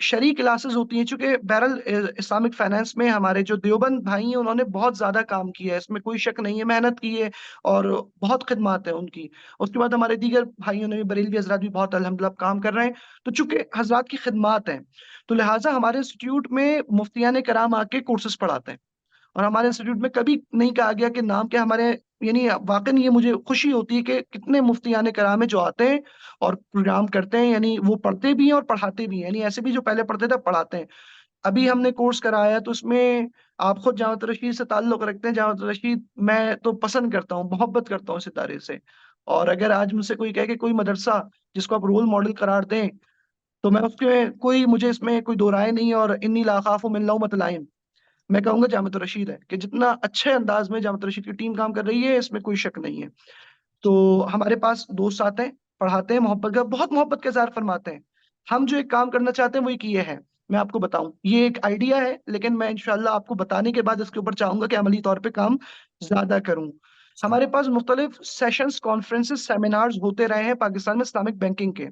शरई क्लासेस होती हैं, चूँकि बहरहाल इस्लामिक फाइनेंस में हमारे जो देवबंद भाई हैं, उन्होंने बहुत ज़्यादा काम किया है, इसमें कोई शक नहीं है, मेहनत की है और बहुत खिदमत है उनकी। उसके बाद हमारे दीगर भाइयों ने भी, बरेलवी हज़रात भी बहुत अल्हम्दुलिल्लाह काम कर रहे हैं। तो चूँकि हज़रात की खिदमत हैं, तो लिहाज़ा हमारे इंस्टीट्यूट में मुफ्तियान कराम आके कोर्सेज़ पढ़ाते हैं। और हमारे इंस्टीट्यूट में कभी नहीं कहा गया कि नाम क्या हमारे, यानी वाक़ई ये मुझे खुशी होती है कि कितने मुफ्तियान कराम हैं जो आते हैं और प्रोग्राम करते हैं, यानी वो पढ़ते भी हैं और पढ़ाते भी हैं। यानी ऐसे भी जो पहले पढ़ते थे अब पढ़ाते हैं। अभी हमने कोर्स कराया तो उसमें आप खुद जामिअत रशीद से ताल्लुक़ रखते हैं। जामिअत रशीद मैं तो पसंद करता हूँ, मोहब्बत करता हूँ इस इदारे से। और अगर आज मुझसे कोई कहे कि कोई मदरसा जिसको आप रोल मॉडल करार दें, तो मैं उसके कोई, मुझे इसमें कोई दो राय नहीं है। और इन्नी ला अख़ाफ़ु मिन लौमत लाइम, मैं कहूँगा जामिअत रशीद है, कि जितना अच्छे अंदाज़ में जामिअत रशीद की टीम काम कर रही है, इसमें कोई शक नहीं है। तो हमारे पास दोस्त आते हैं, पढ़ाते हैं, बहुत मोहब्बत का इज़हार फरमाते हैं। हम जो एक काम करना चाहते हैं वो एक ये है, मैं आपको बताऊँ, ये एक आइडिया है, लेकिन मैं इंशाअल्लाह आपको बताने के बाद इसके ऊपर चाहूँगा कि अमली तौर पे काम ज़्यादा करूँ। अच्छा। हमारे पास मुख्तलिफ सेशंस, कॉन्फ्रेंसेस, सेमिनार्स होते रहे हैं पाकिस्तान में इस्लामिक बैंकिंग के,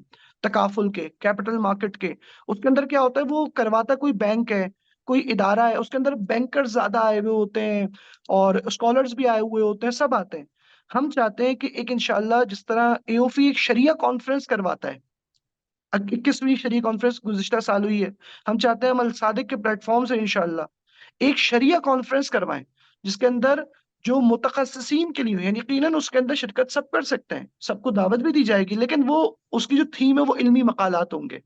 तकाफ़ुल के, कैपिटल मार्केट के। उसके अंदर क्या होता है, वो करवाता कोई बैंक है, कोई इदारा है, उसके अंदर बैंकर्स ज़्यादा आए हुए होते हैं और स्कॉलर्स भी आए हुए होते हैं, सब आते हैं। हम चाहते हैं कि एक इंशाअल्लाह जिस तरह एओफी एक शरिया कॉन्फ्रेंस करवाता है, 21वीं शरिया कॉन्फ्रेंस गुज़िश्ता साल हुई है। हम चाहते हैं हम अल-सादिक के प्लेटफ़ॉर्म से इंशाअल्लाह एक शरिया कॉन्फ्रेंस करवाएँ, जिसके अंदर जो मुतख़स्सिसीन के लिए हो, यानी यकीनन उसके अंदर शिरकत सब कर सकते हैं, सबको दावत भी दी जाएगी, लेकिन वो उसकी जो थीम है वो इल्मी मक़ालात होंगे।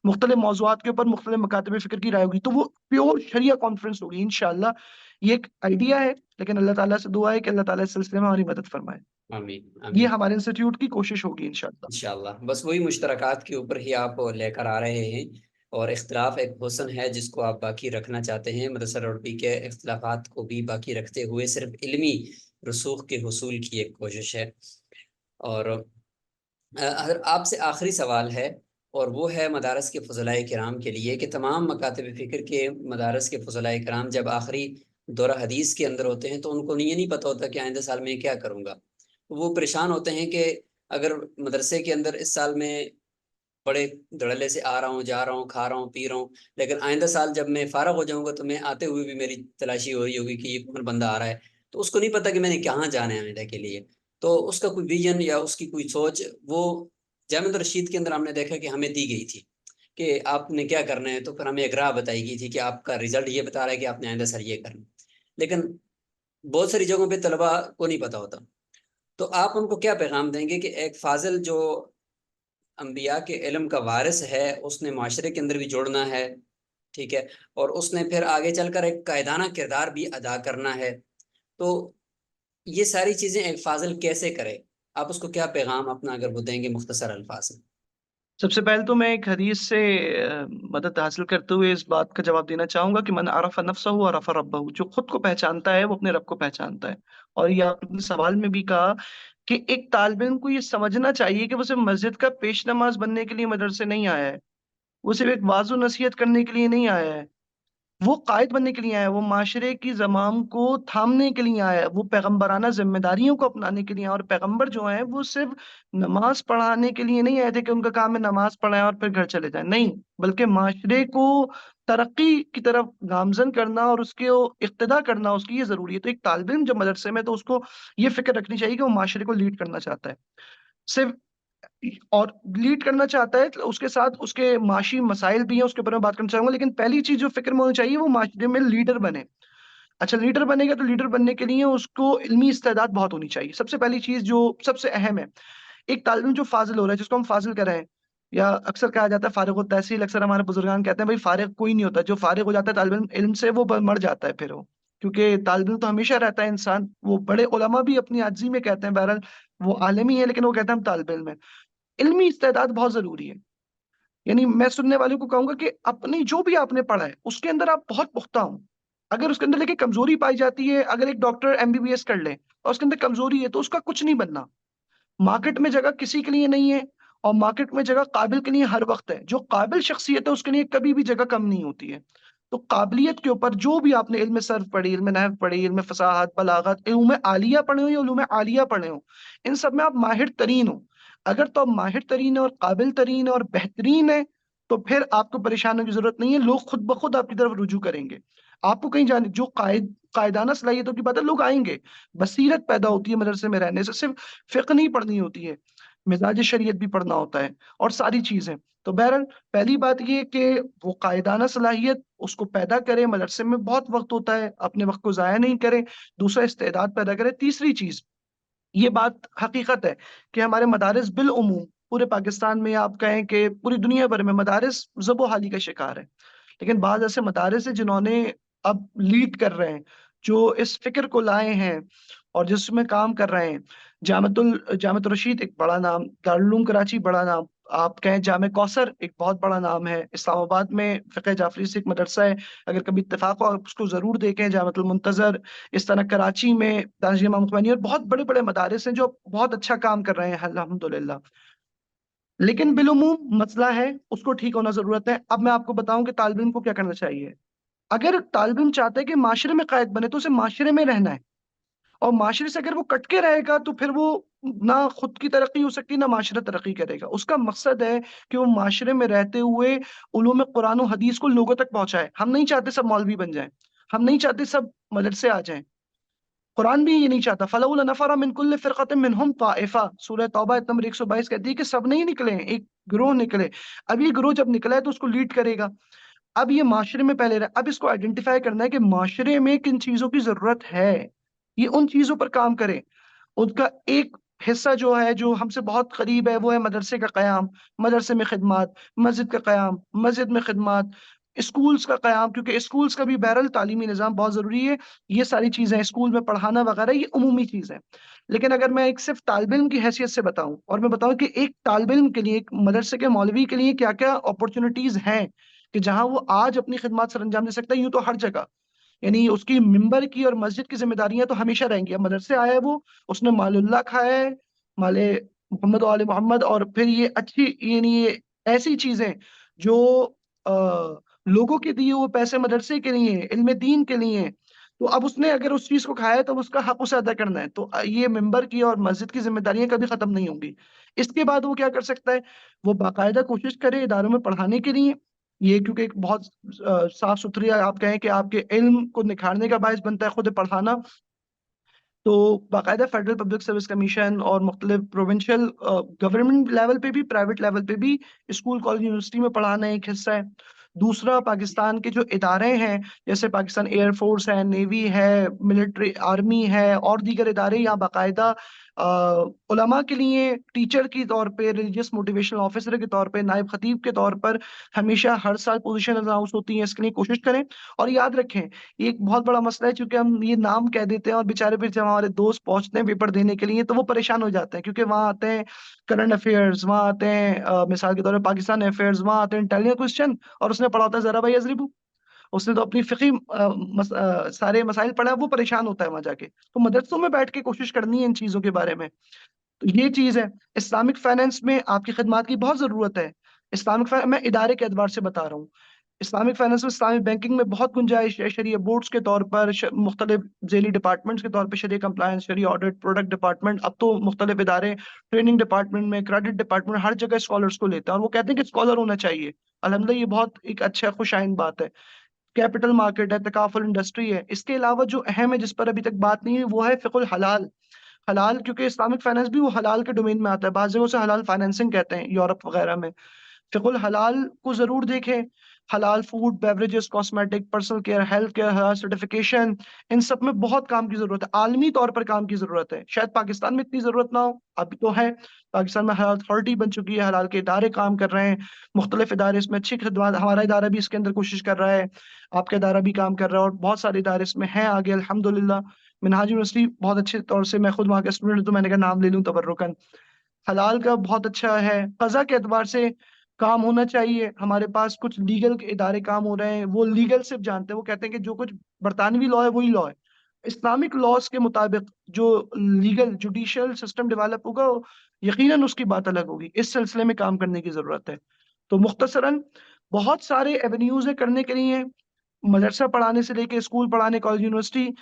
मुख्तलिफ मौज़ूआत के ऊपर मुख्तलिफ मकातिब फ़िक्र की राय होगी, तो वो प्योर शरिया कॉन्फ्रेंस होगी इंशाअल्लाह। ये एक आइडिया है, लेकिन अल्लाह ताला से दुआ है कि अल्लाह ताला इस सिलसिले में हमारी मदद फरमाए। आमीन ये आमीन। हमारे इंस्टीट्यूट की कोशिश होगी इंशाअल्लाह। इंशाल्लाह बस वही मुश्तरकात के ऊपर ही आप लेकर आ रहे हैं, और इख्तिलाफ एक हुस्न है जिसको आप बाकी रखना चाहते हैं। मदरसा रोडबी के इख्तिलाफात को भी बाकी रखते हुए सिर्फ इल्मी रसूख के हुसूल की एक कोशिश है। और अगर आपसे आखिरी सवाल है, और वो है मदारस के फ़ुज़लाए किराम के लिए, कि तमाम मकातब फ़िक्र के मदारस के फ़ुज़लाए किराम जब आखिरी दौरा हदीस के अंदर होते हैं तो उनको ये नहीं पता होता कि आइंदा साल में क्या करूँगा। तो वो परेशान होते हैं कि अगर मदरसे के अंदर इस साल में बड़े धड़ल्ले से आ रहा हूँ, जा रहा हूँ, खा रहा हूँ, पी रहा हूँ, लेकिन आइंदा साल जब मैं फ़ारिग हो जाऊँगा तो मैं आते हुए भी मेरी तलाशी हो रही होगी कि ये कौन बंदा आ रहा है। तो उसको नहीं पता कि मैंने कहाँ जाना है आइंदा के लिए। तो उसका कोई विज़न या उसकी कोई सोच, वो जामिअत रशीद के अंदर हमने देखा कि हमें दी गई थी कि आपने क्या करना है, तो फिर हमें एक राह बताई गई थी कि आपका रिज़ल्ट ये बता रहा है कि आपने आइंदा साल ये करना है। लेकिन बहुत सारी जगहों पे तलबा को नहीं पता होता। तो आप उनको क्या पैगाम देंगे कि एक फ़ाज़िल जो अंबिया के इल्म का वारिस है, उसने माशरे के अंदर भी जुड़ना है, ठीक है? और उसने फिर आगे चलकर एक कायदाना किरदार भी अदा करना है। तो ये सारी चीज़ें एक फ़ाज़िल कैसे करे? आप उसको क्या पैगाम अपना अगर वो देंगे मुख्तसर अल्फ़ाज़ में? सबसे पहले तो मैं एक हदीस से मदद हासिल करते हुए इस बात का जवाब देना चाहूँगा कि मन अरफ़ नफ़्सहु अरफ़ रब्बहु, जो खुद को पहचानता है, वो अपने रब को पहचानता है। और ये आपने सवाल में भी कहा कि एक तालिब इल्म को ये समझना चाहिए कि वो सिर्फ़ मस्जिद का पेश नमाज़ बनने के लिए मदरसे नहीं आया है। वो सिर्फ़ एक वाज़ व नसीहत करने के लिए नहीं आया है। वो कायद बनने के लिए आया है, वो माशरे की ज़माम को थामने के लिए आया है, वो पैगम्बराना ज़िम्मेदारियों को अपनाने के लिए आया है। और पैगम्बर जो हैं, वो सिर्फ़ नमाज़ पढ़ाने के लिए नहीं आए थे कि उनका काम है नमाज़ पढ़ाएँ और फिर घर चले जाएँ, नहीं, बल्कि माशरे को तरक्की की तरफ गामज़न करना और उसके ओ इक्तिदा करना उसकी ये ज़रूरी है। तो एक तालिब इल्म जब मदरसे में, तो उसको ये फ़िक्र रखनी चाहिए कि वो माशरे को लीड करना चाहता है। सिर्फ़ और लीड करना चाहता है, तो उसके साथ उसके माशी मसाइल भी हैं, उसके ऊपर मैं बात करना चाहूँगा। लेकिन पहली चीज़ जो फ़िक्र में होनी चाहिए, वो माशरे में लीडर बने। अच्छा, लीडर बनेगा तो लीडर बनने के लिए उसको इल्मी इस्तेदाद बहुत होनी चाहिए। सबसे पहली चीज़ जो सबसे अहम है, एक तालिब इल्म जो फ़ाज़िल हो रहा है, जिसको हम फ़ाज़िल कह रहे हैं, या अक्सर कहा जाता है फ़ारिग़ तहसील, अक्सर हमारे बुज़ुर्गान कहते हैं भई फ़ारिग़ कोई नहीं होता, जो फ़ारिग़ हो जाता है तालिब इल्म इल्म से, वो ब मर जाता है फिर वो। क्योंकि तालिब इल्म तो हमेशा रहता है इंसान, वो बड़े उलमा भी अपनी आजिज़ी में कहते हैं, बहरहाल वो आलिम ही है, लेकिन वो कहते हैं हम तालिब इल्म हैं। इल्मी इस्तेदाद बहुत ज़रूरी है। यानी मैं सुनने वालों को कहूँगा कि अपनी जो भी आपने पढ़ा है, उसके अंदर आप बहुत पुख्ता हों। अगर उसके अंदर देखिए कमज़ोरी पाई जाती है, अगर एक डॉक्टर एमबीबीएस कर ले और उसके अंदर कमज़ोरी है, तो उसका कुछ नहीं बनना। मार्केट में जगह किसी के लिए नहीं है और मार्केट में जगह काबिल के लिए हर वक़्त है। जो काबिल शख्सियत है, उसके लिए कभी भी जगह कम नहीं होती है। तो काबिलियत के ऊपर जो भी आपने इल्म सर्फ पढ़ी, इल्म नहव पढ़ी, इल्म फसाहत, बलागत, इल्म आलिया पढ़े हो या उलूम आलिया पढ़े हो, इन सब में आप माहिर तरीन हो। अगर तो आप माहिर तरीन है और काबिल तरीन है और बेहतरीन है, तो फिर आपको परेशान होने की जरूरत नहीं है, लोग खुद ब खुद आपकी तरफ रुजू करेंगे। आपको कहीं जाने जो कायदाना सलाहियतों की बात है, लोग आएंगे। बसीरत पैदा होती है मदरसे में रहने से, सिर्फ फिक्र नहीं पढ़नी होती है, मिजाज शरीयत भी पढ़ना होता है और सारी चीजें। तो बहरहाल पहली बात ये कि वो कायदाना सलाहियत उसको पैदा करे, मदरसे में बहुत वक्त होता है, अपने वक्त को जाया नहीं करे। दूसरा, इस्तेदाद पैदा करे। तीसरी चीज, ये बात हकीकत है कि हमारे मदारिस बिल उमूम पूरे पाकिस्तान में, आप कहें कि पूरी दुनिया भर में, मदारिस ज़बो-हाली का शिकार है। लेकिन बाद ऐसे मदारिस हैं जिन्होंने अब लीड कर रहे हैं, जो इस फिक्र को लाए हैं और जिसमें काम कर रहे हैं। जामिअतुल रशीद एक बड़ा नाम, दारुल उलूम कराची बड़ा नाम, आप कहें जामे कौसर एक बहुत बड़ा नाम है। इस्लामाबाद में फ़िक़्ह जाफ़री से एक मदरसा है, अगर कभी इत्तेफ़ाक हो आप उसको ज़रूर देखें, जामिअतुल मुंतज़र। इस तरह कराची में दानिश इमाम खुमैनी और बहुत बड़े-बड़े मदारिस हैं जो बहुत अच्छा काम कर रहे हैं अल्हम्दुलिल्लाह। लेकिन बिलउमूम मसला है, उसको ठीक होना ज़रूरत है। अब मैं आपको बताऊँ कि तालिब इल्म को क्या करना चाहिए। अगर तालिब इल्म चाहता है कि माशरे में कायद बने, तो उसे माशरे में रहना है। और माशरे से अगर वो कट के रहेगा, तो फिर वो ना खुद की तरक्की हो सकती, ना माशरा तरक्की करेगा। उसका मकसद है कि वो माशरे में रहते हुए उलूम कुरान और हदीस को लोगों तक पहुँचाए। हम नहीं चाहते सब मौलवी बन जाएँ, हम नहीं चाहते सब मदरसे आ जाएँ। कुरान भी ये नहीं चाहता। फलौला नफरा मिन कुल्लि फ़िरक़तिन मिनहुम ताइफ़ा, सूरह तौबा आयत नंबर 122 कहती है कि सब नहीं निकले हैं, एक गिरोह निकले। अब ये गिरोह जब निकला है तो उसको लीड करेगा। अब ये माशरे में पहले रहा, अब इसको आइडेंटिफ़ाई करना है कि माशरे में किन चीज़ों की ज़रूरत है। ये उन चीज़ों पर काम करे। उनका एक हिस्सा जो है, जो हमसे बहुत करीब है, वो है मदरसे का क़याम, मदरसे में खिदमत, मस्जिद का क़याम, मस्जिद में खिदमत, स्कूल्स का क़याम, क्योंकि स्कूल्स का भी बहरहाल तालीमी निज़ाम बहुत ज़रूरी है। ये सारी चीज़ें स्कूल में पढ़ाना वगैरह, ये उमूमी चीज़ है। लेकिन अगर मैं एक सिर्फ़ तालिब इल्म की हैसियत से बताऊँ और मैं बताऊँ कि एक तालिब इल्म के लिए, एक मदरसे के मौलवी के लिए क्या-क्या अपॉर्च्युनिटीज़ हैं, कि जहाँ वो आज अपनी खिदमत सरअंजाम दे सकता है, यूँ तो हर जगह। यानी उसकी मिंबर की और मस्जिद की ज़िम्मेदारियाँ तो हमेशा रहेंगी। अब मदरसे आया है वो, उसने मालुल्लाह खाया है, माले मोहम्मद व आले मोहम्मद, और फिर ये अच्छी, यानी ये ऐसी चीज़ें जो लोगों के दिए हुए पैसे मदरसे के लिए हैं, इल्म दीन के लिए हैं। तो अब उसने अगर उस चीज़ को खाया है, तो उसका हक़ उसे अदा करना है। तो ये मिंबर की और मस्जिद की ज़िम्मेदारियाँ कभी ख़त्म नहीं होंगी। इसके बाद वो क्या कर सकता है, वो बाकायदा कोशिश करे इदारों में पढ़ाने के लिए। ये क्योंकि एक बहुत साफ-सुथरी, आप कहें कि आपके इल्म को निखारने का बायस बनता है खुद पढ़ाना। तो बाकायदा फेडरल पब्लिक सर्विस कमीशन और मुख्तलिफ प्रोविंशियल गवर्नमेंट लेवल पे भी, प्राइवेट लेवल पे भी स्कूल, कॉलेज, यूनिवर्सिटी में पढ़ाना एक हिस्सा है। दूसरा, पाकिस्तान के जो इदारे हैं, जैसे पाकिस्तान एयर फोर्स है, नेवी है, मिलिट्री आर्मी है और दीगर इदारे, यहाँ बाकायदा उलमा के लिए टीचर के तौर पे, रिलीजियस मोटिवेशनल ऑफिसर के तौर पे, नायब खतीब के तौर पर हमेशा हर साल पोजीशन अनाउंस होती है। इसके लिए कोशिश करें। और याद रखें, ये एक बहुत बड़ा मसला है, चूँकि हम ये नाम कह देते हैं और बेचारे फिर जब हमारे दोस्त पहुँचते हैं पेपर देने के लिए, तो वो परेशान हो जाते हैं, क्योंकि वहाँ आते हैं करंट अफेयर्स, वहाँ आते हैं मिसाल के तौर पे पाकिस्तान अफेयर्स, वहाँ आते हैं इंटेलिजेंस क्वेश्चन, और उसने पढ़ा होता है ज़रा भाई अज़रिबू। उसने तो अपनी सारे मसाइल पढ़ा है, वो परेशान होता है वहाँ जाके। तो मदरसों में बैठ के कोशिश करनी है इन चीज़ों के बारे में। तो ये चीज़ है। इस्लामिक फाइनेंस में आपकी खिदमात की बहुत ज़रूरत है। इस्लामिक मैं इदारे के एतबार से बता रहा हूँ। इस्लामिक फाइनेंस में, इस्लामिक बैंकिंग में बहुत गुंजाइश है। शरिया बोर्ड्स के तौर पर, मुख्तलिफ ज़ेली डिपार्टमेंट्स के तौर पे, शरिया कंप्लायंस, शरिया ऑडिट, प्रोडक्ट डिपार्टमेंट, अब तो मुख्तलिफ इदारे ट्रेनिंग डिपार्टमेंट में, क्रेडिट डिपार्टमेंट, हर जगह स्कॉलर्स को लेते हैं और वो कहते हैं कि स्कॉलर होना चाहिए। अल्हम्दुलिल्लाह, ये बहुत एक अच्छा खुश-आइंद बात है। कैपिटल मार्केट है, तकाफुल इंडस्ट्री है। इसके अलावा जो अहम है, जिस पर अभी तक बात नहीं हुई, वो है फ़िक़्हुल हलाल। हलाल, क्योंकि इस्लामिक फाइनेंस भी वो हलाल के डोमेन में आता है। बाज़ जगहों से हलाल फाइनेंसिंग कहते हैं, यूरोप वगैरह में। फ़िक़्हुल हलाल को ज़रूर देखें। हलाल food, beverages, cosmetic, personal care, health care, हलाल सर्टिफ़िकेशन, इन सब में बहुत काम की ज़रूरत है। आलमी तौर पर काम की ज़रूरत है। शायद पाकिस्तान में इतनी ज़रूरत ना हो, अभी तो है। पाकिस्तान में हलाल अथॉरिटी बन चुकी है, हलाल के इदारे काम कर रहे हैं। मुख्तलिफ इदारे इसमें अच्छी खिदमत, हमारा इदारा भी इसके अंदर कोशिश कर रहा है, आपका इदारा भी काम कर रहा है और बहुत सारे इदारे इसमें हैं आगे अल्हम्दुलिल्लाह। मिनहाज यूनिवर्सिटी बहुत अच्छे तौर से, मैं खुद वहाँ का स्टूडेंट हूँ, तो मैंने कहा नाम ले लूँ तबर्रुकन। हलाल का बहुत अच्छा है। क़ज़ा के एतबार से काम होना चाहिए। हमारे पास कुछ लीगल के इदारे काम हो रहे हैं, वो लीगल सिर्फ़ जानते हैं। वो कहते हैं कि जो कुछ बरतानवी लॉ है, वही लॉ है। इस्लामिक लॉज़ के मुताबिक जो लीगल जुडिशियल सिस्टम डेवलप होगा, यकीनन उसकी बात अलग होगी। इस सिलसिले में काम करने की ज़रूरत है। तो मुख्तसरन बहुत सारे एवेन्यूज़ हैं करने के लिए। मदरसा पढ़ाने से लेके स्कूल पढ़ाने, कॉलेज, यूनिवर्सिटी,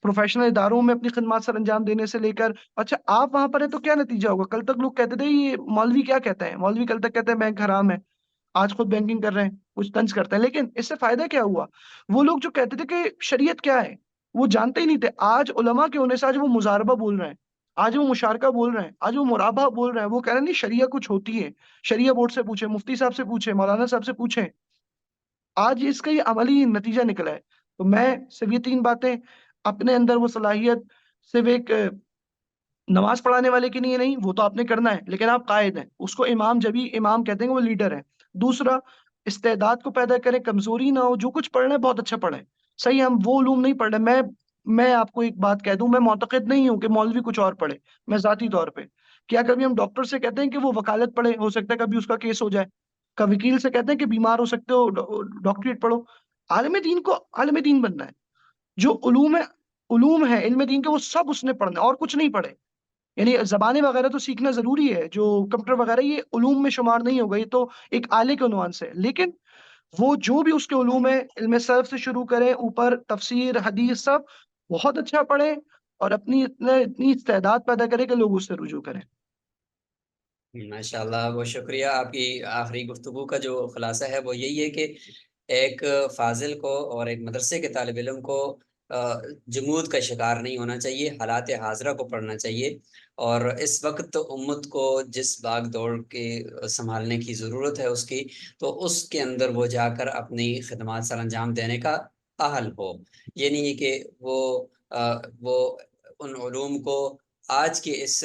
प्रोफेशनल इदारों में अपनी खिदमत सर अंजाम देने से लेकर, अच्छा आप वहां पर है तो क्या नतीजा होगा? कल तक लोग कहते थे ये मौलवी क्या कहते हैं, मौलवी कल तक कहते हैं बैंक हराम है, आज खुद बैंकिंग कर रहे हैं, कुछ तंज करते हैं, लेकिन इससे फायदा क्या हुआ? वो लोग जो कहते थे कि शरीयत क्या है, वो जानते ही नहीं थे। आज उलमा के होने से आज वो मुजारबा बोल रहे हैं, आज वो मुशारका बोल रहे हैं, आज वो मुराबा बोल रहे हैं, वो कह रहे हैं नहीं शरिया कुछ होती है। शरिया बोर्ड से पूछे, मुफ्ती साहब से पूछे, मौलाना साहब से पूछे, आज इसका ये अमली नतीजा निकला है। तो मैं सिर्फ ये 3 बातें, अपने अंदर वो सलाहियत सिर्फ एक नमाज़ पढ़ाने वाले के लिए नहीं, वो तो आपने करना है, लेकिन आप कायद हैं। उसको इमाम जब भी इमाम कहते हैं वो लीडर है। दूसरा, इस्तेदाद को पैदा करें, कमज़ोरी ना हो, जो कुछ पढ़ना है बहुत अच्छा पढ़ें। सही हम वो उलूम नहीं पढ़ रहे। मैं आपको एक बात कह दूँ, मैं मुअतक़िद नहीं हूँ कि मौलवी कुछ और पढ़े, मैं ज़ाती तौर पे। क्या कभी हम डॉक्टर से कहते हैं कि वो वकालत पढ़े? हो सकता है कभी उसका केस हो जाए। का वकील से कहते हैं कि बीमार हो सकते हो, डॉक्टरेट पढ़ो। आलिम दीन को आलिम दीन बनना है। जो उलूम है इल्म दीन के, वो सब उसने पढ़ना है और कुछ नहीं पढ़े। यानी ज़बानें वगैरह तो सीखना ज़रूरी है, जो कंप्यूटर वगैरह ये उलूम में शुमार नहीं होगा, ये तो एक आले के उन्वान से है। लेकिन वो जो भी उसके उलूम है, इल्म सर्फ़ से शुरू करें, ऊपर तफ़सीर, हदीस सब बहुत अच्छा पढ़ें और अपनी इतनी इस्तेदाद पैदा करें कि लोग उससे रुजू करें। माशाल्लाह, बहुत शुक्रिया। आपकी आखिरी गुफ्तगू का जो खुलासा है वो यही है कि एक फाजिल को और एक मदरसे के तालिब इल्म को जमूद का शिकार नहीं होना चाहिए, हालात हाजरा को पढ़ना चाहिए। और इस वक्त उम्मत को जिस भाग दौड़ के संभालने की ज़रूरत है उसकी, तो उसके अंदर वो जाकर अपनी खिदमत सर अंजाम देने का अहल हो। ये नहीं है कि वो उन उलूम को आज के इस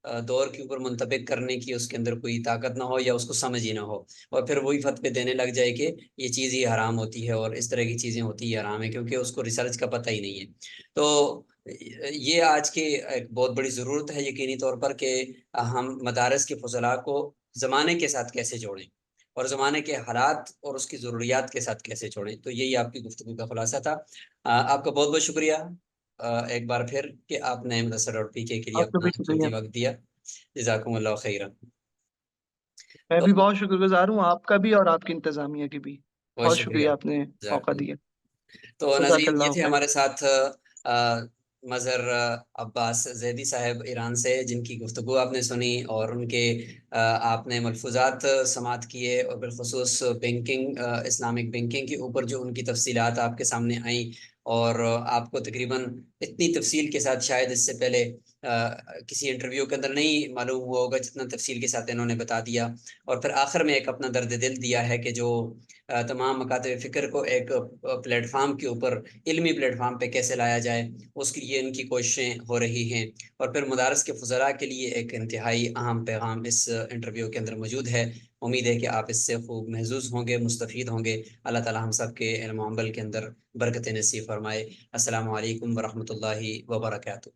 दौर के ऊपर मुंतबिक करने की उसके अंदर कोई ताकत ना हो या उसको समझ ही ना हो, और फिर वही फतवे देने लग जाए कि ये चीज़ ही हराम होती है और इस तरह की चीज़ें होती ही हराम है, क्योंकि उसको रिसर्च का पता ही नहीं है। तो ये आज की एक बहुत बड़ी ज़रूरत है यकीनी तौर पर कि हम मदारस के फजला को ज़माने के साथ कैसे जोड़ें और ज़माने के हालात और उसकी ज़रूरियात के साथ कैसे जोड़ें। तो यही आपकी गुफ्तगू का खुलासा था। आपका बहुत बहुत शुक्रिया एक बार फिर कि आपने मदरसा डॉट पी के लिए आपका अपना भी शुक्रिया। कीमती वक्त दिया। जज़ाकुमुल्लाह खैरन। मैं तो भी बहुत शुक्रगुज़ार हूँ आपका भी और आपकी इंतज़ामिया की भी। बहुत बहुत शुक्रिया। शुक्रिया आपने मौका दिया। तो नाज़रीन, ये जज़ाकल्लाहु थे खैर। हमारे साथ मज़हर अब्बास ज़ैदी साहब ईरान से, जिनकी गुफ्तगू आपने सुनी और उनके आपने मलफूज़ात समात किए, और बिलखुसूस बैंकिंग, इस्लामिक बैंकिंग के ऊपर जो उनकी तफसीलात आपके सामने आई। और आपको तकरीबन इतनी तफसील के साथ शायद इससे पहले किसी इंटरव्यू के अंदर नहीं मालूम हुआ होगा जितना तफसील के साथ इन्होंने बता दिया। और फिर आखिर में एक अपना दर्द दिल दिया है कि जो तमाम मकातब फ़िक्र को एक प्लेटफार्म के ऊपर, इल्मी प्लेटफार्म पे कैसे लाया जाए, उसकी ये इनकी कोशिशें हो रही हैं। और फिर मदारस के फुज़रा के लिए एक इंतहाई अहम पैगाम इस इंटरव्यू के अंदर मौजूद है। उम्मीद है कि आप इससे खूब महजूज होंगे, मुस्तफ़ीद होंगे। अल्लाह ताला हम सब के इल्म और अमल के अंदर बरकत नसीब फरमाए। अस्सलामु अलैकुम वरहमतुल्लाहि वबरकातुहू।